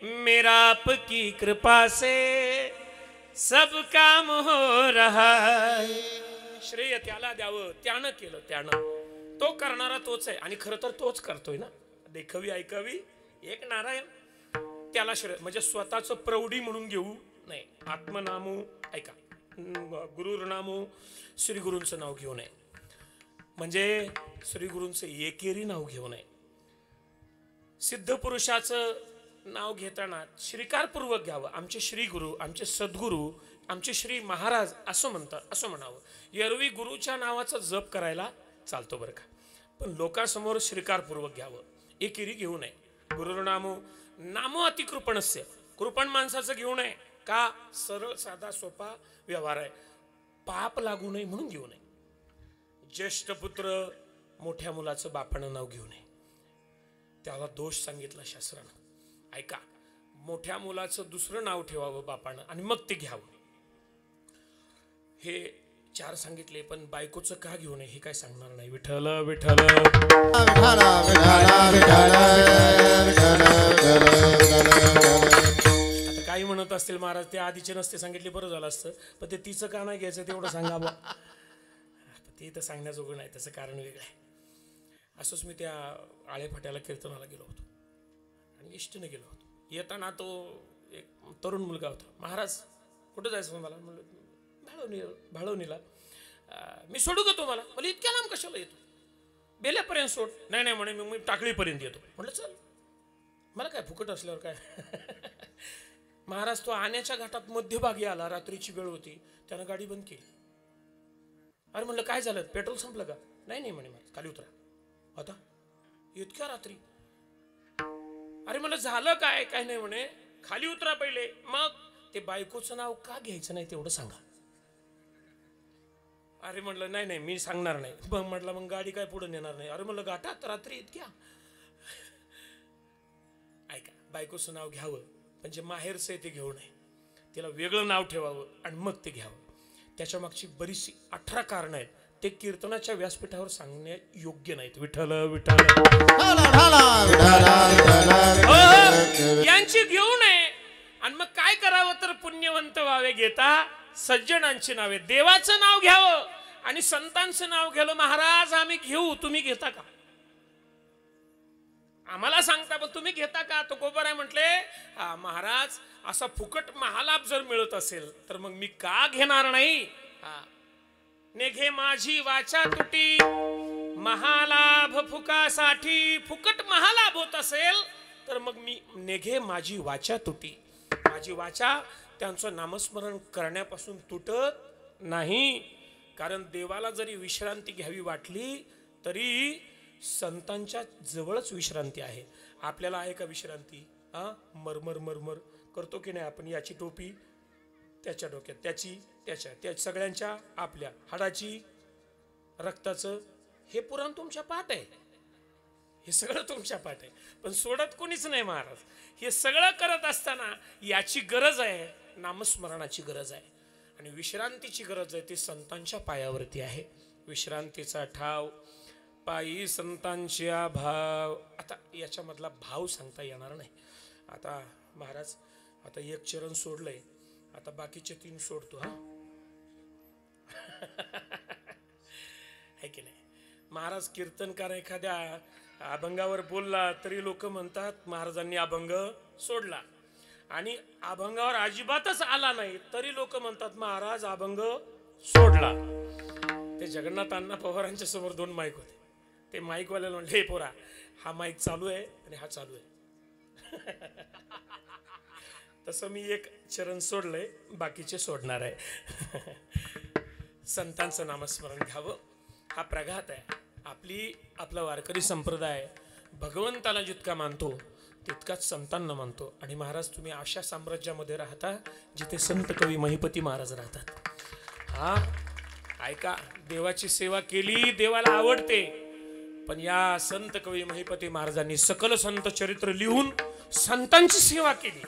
Speaker 2: मेरा आपकी कृपा से सब काम हो रहा है. श्रेय त्याला द्यावं, त्यानं केलं, त्यानं. तो करणारा तोच आहे आणि खरं तर तोच करतोय ना. देखावी ऐकावी एक नारायण, त्याला श्रेय. म्हणजे स्वतःचं प्रौढी म्हणून घेऊ नये. आत्मनामो, ऐका, गुरुर्नामो, श्री गुरूंचं नाव घेऊ नये. म्हणजे श्री गुरूंचं एकेरी नाव घेऊ नये. सिद्ध पुरुषाचं नाव घेताना श्रीकारपूर्वक घ्यावं. आमचे श्री गुरु, आमचे सद्गुरू, आमचे श्री महाराज असं म्हणतात, असं म्हणावं. एरवी गुरुच्या नावाचा जप करायला चालतो बरं का, पण लोकांसमोर श्रीकारपूर्वक घ्यावं, एकेरी घेऊ नये. गुरुर्नामो नामो अतिकृपणस्य, कृपण माणसाचं घेऊ नये. का? सरळ साधा सोपा व्यवहार आहे, पाप लागू नये म्हणून घेऊ नये. ज्येष्ठ पुत्र, मोठ्या मुलाचं बापानं नाव घेऊ नये. त्याला दोष सांगितला शास्त्रानं. ऐका, मोठ्या मुलाचं दुसरं नाव ठेवावं बापानं आणि मग ते घ्यावं. हे 4 सांगितले, पण बायकोचं का घेऊ नये हे काय सांगणार नाही. विठ्ठल विठ्ठल. आता काही म्हणत असतील, महाराज ते आधीचे नसते सांगितले बरं झालं असतं, पण ते तिचं का नाही घ्यायचं तेवढं सांगा बा. ते तर सांगण्याजोगं नाही, त्याचं कारण वेगळं आहे. असंच मी त्या आळेफाट्याला कीर्तनाला गेलो होतो आणि इष्टीने गेलो होतो. येताना तो एक तरुण मुलगा होता. महाराज कुठं जायचं मला? म्हणलं भाळवणीला. मी सोडू का तुम्हाला? मला इतक्या लांब कशाला येतो? बेल्यापर्यंत सोड. नाही नाही म्हणे, मी टाकळीपर्यंत येतो. म्हटलं चल, मला काय फुकट असल्यावर काय. महाराज तो आण्याच्या घाटात मध्यभागी आला, रात्रीची वेळ होती, त्यानं गाडी बंद केली. अरे म्हणलं काय झालं, पेट्रोल संपलं का? नाही नाही म्हणे, मला खाली उतरा. आता इतक्या रात्री? अरे म्हणलं झालं काय? काय नाही म्हणे, खाली उतरा पहिले. मग ते बायकोचं नाव का घ्यायचं नाही तेवढं सांगा. अरे म्हणलं नाही नाही मी सांगणार नाही. मग म्हटलं मग गाडी काय पुढे नेणार नाही. अरे म्हणलं घाटात रात्री इतक्या. ऐका, बायकोचं नाव घ्यावं, पण जे माहेरचं आहे ते घेऊ नये. तिला वेगळं नाव ठेवावं आणि मग ते घ्यावं. त्याच्या मागची बरीचशी 18 कारणं आहेत. ते कीर्तनाच्या व्यासपीठावर सांगणे योग्य नाहीत. विठ्ठल विठ्ठल यांची घेऊ नये. आणि मग काय करावं तर पुण्यवंत व्हावे, घेता सज्जनांची नावे. देवाचं नाव घ्यावं आणि संतांचं नाव घ्यावं. महाराज आम्ही घेऊ, तुम्ही घेता का? आम्हाला सांगता पण तुम्ही घेता का? तो गोबर आहे म्हटले, हा महाराज असा फुकट महालाभ जर मिळत असेल तर मग मी का घेणार नाही. हा, नेघे माझी वाचा तुटी महालाभ फुकासाठी फुकट महालाभ होत असेल तर मग मी नेघे माझी वाचा तुटी. माझी वाचा त्यांचं नामस्मरण करण्यापासून तुटत नाही. कारण देवाला जरी विश्रांती घ्यावी वाटली तरी संतांच्या जवळच विश्रांती आहे. आपल्याला आहे का विश्रांती? मरमर मरमर करतो की नाही आपण? याची टोपी त्याच्या डोक्यात, त्याची त्या सगळ्यांच्या आपल्या हाडाची रक्ताचं, हे पुराण तुमच्या पाठ आहे, हे सगळं तुमच्या पाठ आहे. पण सोडत कोणीच नाही महाराज. हे सगळं करत असताना याची गरज आहे, नामस्मरणाची गरज आहे आणि विश्रांतीची गरज आहे. ती संतांच्या पायावरती आहे. विश्रांतीचा ठाव पायी संतांच्या भाव. आता याच्यामधला भाव सांगता येणार नाही. आता महाराज आता एक चरण सोडलंय, आता बाकीचे 3 सोडतो. है की नाही? महाराज कीर्तनकार एखाद्या अभंगावर बोलला तरी लोक म्हणतात महाराजांनी अभंग सोडला, आणि अभंगावर अजिबातच आला नाही तरी लोक म्हणतात महाराज अभंग सोडला. ते जगन्नाथ अण्णा पवारांच्या समोर 2 माईक होते. ते माईकवाल्याला म्हणले, हे पोरा, हा माईक चालू आहे आणि हा चालू आहे. तसं मी एक चरण सोडलंय, बाकीचे सोडणार आहे. संतांचं नामस्मरण घ्यावं हा प्रघात आहे. आपला वारकरी संप्रदाय भगवंताला जितका मानतो तितकाच संतांना मानतो. आणि महाराज तुम्ही अशा साम्राज्यामध्ये राहता जिथे संत कवी महिपती महाराज राहतात. ऐका, देवाची सेवा केली देवाला आवडते, पण या संत कवी महिपती महाराजांनी सकल संत चरित्र लिहून संतांची सेवा केली.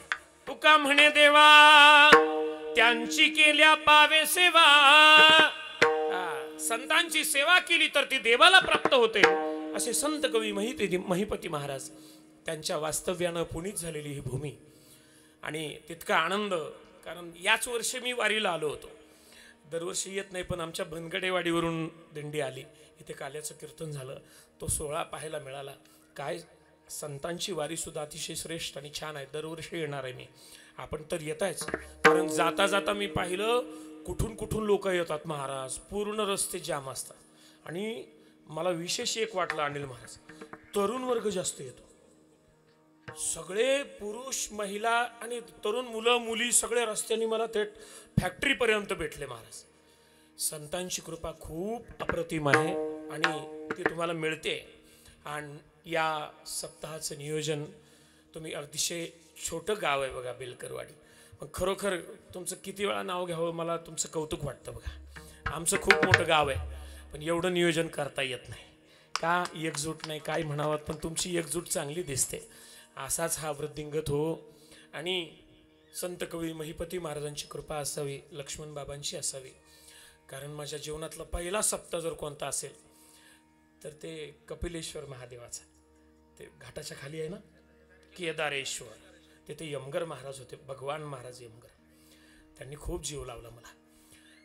Speaker 2: तुका म्हणे देवा त्यांची केल्या पावे सेवा. संतांची सेवा केली तर ती देवाला प्राप्त होते, असे संत कवी महिपती महाराज. त्यांच्या वास्तव्यानं पुनीत झालेली ही भूमी आणि तितका आनंद. कारण याच वर्षी मी वारीला आलो होतो. दरवर्षी येत नाही, पण आमच्या बनगडेवाडीवरून दिंडी आली, इथे काल्याचं कीर्तन झालं, तो सोहळा पाहायला मिळाला. काय संतांची वारी सुद्धा अतिशय श्रेष्ठ आणि छान आहे. दरवर्षी येणार आहे मी. आपण तर येतायच, कारण जाता जाता मी पाहिलं कुठून कुठून लोक येतात महाराज. पूर्ण रस्ते जाम असतात. आणि मला विशेष एक वाटलं अनिल महाराज, तरुण वर्ग जास्त येतो. सगळे पुरुष महिला आणि तरुण मुलं मुली सगळे रस्त्याने मला थेट फॅक्टरीपर्यंत भेटले महाराज. संतांची कृपा खूप अप्रतिम आहे आणि ती तुम्हाला मिळते. आणि या सप्ताहाचं नियोजन तुम्ही, अतिशय छोटं गाव आहे बघा बेलकरवाडी, पण खरोखर तुमचं किती वेळा नाव घ्यावं मला तुमचं कौतुक वाटतं बघा. आमचं खूप मोठं गाव आहे पण एवढं नियोजन करता येत नाही. का एकजूट नाही काय म्हणावं, पण तुमची एकजूट चांगली दिसते. असाच हा वृद्धिंगत हो आणि संत कवी महिपती महाराजांची कृपा असावी, लक्ष्मण बाबांची असावी. कारण माझ्या जीवनातला पहिला सप्ताह जर कोणता असेल तर ते कपिलेश्वर महादेवाचा, ते घाटाच्या खाली आहे ना केदारेश्वर, तिथे यमगर महाराज होते, भगवान महाराज यमगर. त्यांनी खूप जीव लावला मला.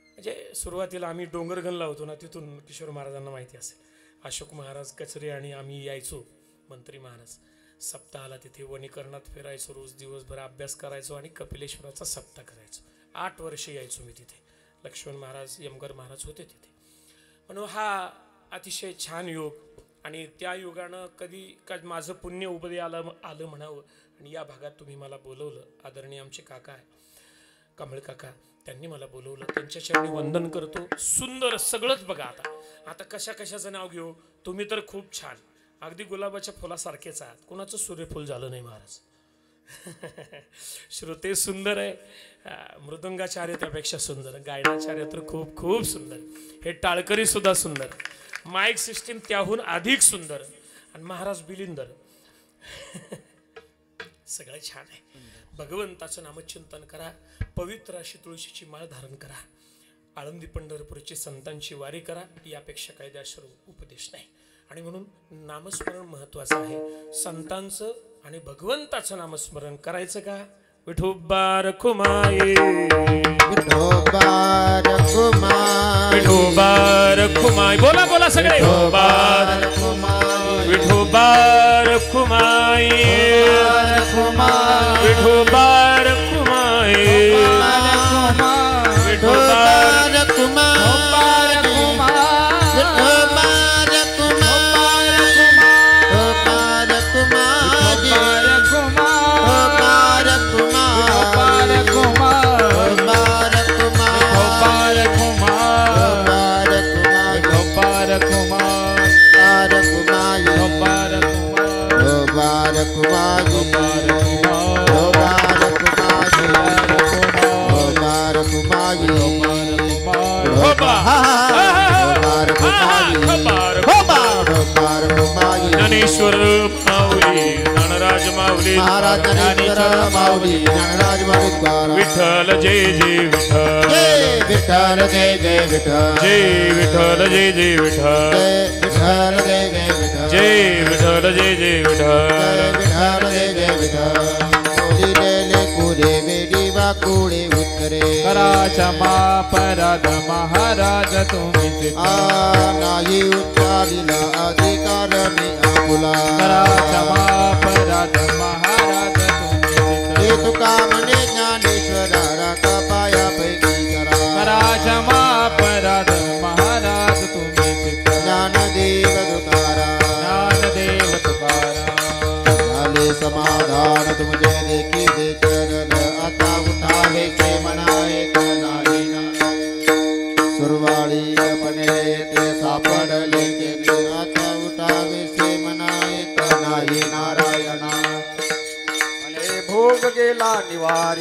Speaker 2: म्हणजे सुरुवातीला आम्ही डोंगरगणला होतो ना, तिथून किशोर महाराजांना माहिती असेल, अशोक महाराज कचरे आणि आम्ही यायचो मंत्री महाराज सप्ताहाला तिथे वनीकरणात फिरायचो. रोज दिवसभर अभ्यास करायचो आणि कपिलेश्वराचा सप्ताह करायचो. 8 वर्ष यायचो मी तिथे. लक्ष्मण महाराज यमगर महाराज होते तिथे. म्हणून हा अतिशय छान योग आणि त्या योगानं कधी माझं पुण्य उभे आलं म्हणावं. आणि या भागात तुम्ही मला बोलवलं. आदरणीय आमचे काका आहे कमळ काका, त्यांनी मला बोलवलं. त्यांच्या चरणी वंदन करतो. सुंदर सगळंच बघा. आता कशाचं नाव घेऊ. तुम्ही तर खूप छान, अगदी गुलाबाच्या फुलासारखेच आहात. कोणाचं सूर्यफूल झालं नाही महाराज. श्रोते सुंदर आहे, मृदंगाचार्य त्यापेक्षा सुंदर, गायनाचार्य तर खूप खूप सुंदर, हे टाळकरी सुद्धा सुंदर, माईक सिस्टीम त्याहून अधिक सुंदर, आणि महाराज बिलिंदर. सगळं छान आहे. भगवंताचं नामचिंतन करा. पवित्र अशी तुळशीची माळ धारण करा. आळंदी पंढरपूरची संतांची वारी करा. यापेक्षा काही द्याशर उपदेश नाही. आणि म्हणून नामस्मरण महत्वाचं आहे. संतांचं आणि भगवंताचं नामस्मरण करायचं का? विठोबा रखुमाई,
Speaker 3: विठोबा रखुमाई,
Speaker 2: विठोबा रखुमाई. बोला बोला सगळे. विठोबा रखुमाई, विठोबा रखुमाई, विठोबा रखुमाई, विठोबा रखुमाई, ज्ञानेश्वर माऊली ज्ञानराज माऊली
Speaker 3: महाराज ज्ञानेश्वर माऊली ज्ञानराज माऊली
Speaker 2: विठ्ठल जय जय विठ्ठल
Speaker 3: जय विठ्ठल जय जय विठ्ठल
Speaker 2: जय विठ्ठल जय जय विठ्ठल
Speaker 3: जय विठ्ठल जय जय विठ्ठल
Speaker 2: जय विठ्ठल जय जय विठ्ठल
Speaker 3: जय विठ्ठल जय जय विठ्ठल कोडी लेले कुरे वेडी वाकुडे उत्तरे
Speaker 1: कराच्या मापराध महाराज तुम्हीच
Speaker 3: नाही उच्चारिला अधिकार मी आपुला
Speaker 1: कराच्या मापराध महाराज तुम्हीच
Speaker 3: हे तुका म्हणे ज्ञानेश्वरा राखा पायापैकी करा
Speaker 1: कराच्या मापराध महाराज तुम्हीच
Speaker 3: ज्ञानदेव तुकारा
Speaker 1: ज्ञानदेव तुकाराम
Speaker 3: झाले समाधान तुमचे देखी दे चरण आता उठावे से मनाए तो नाही ना सुरवाळी पणे ते सापडले के आता उठावे से मनाए तो नाही नारायणा भोग गेला निवारी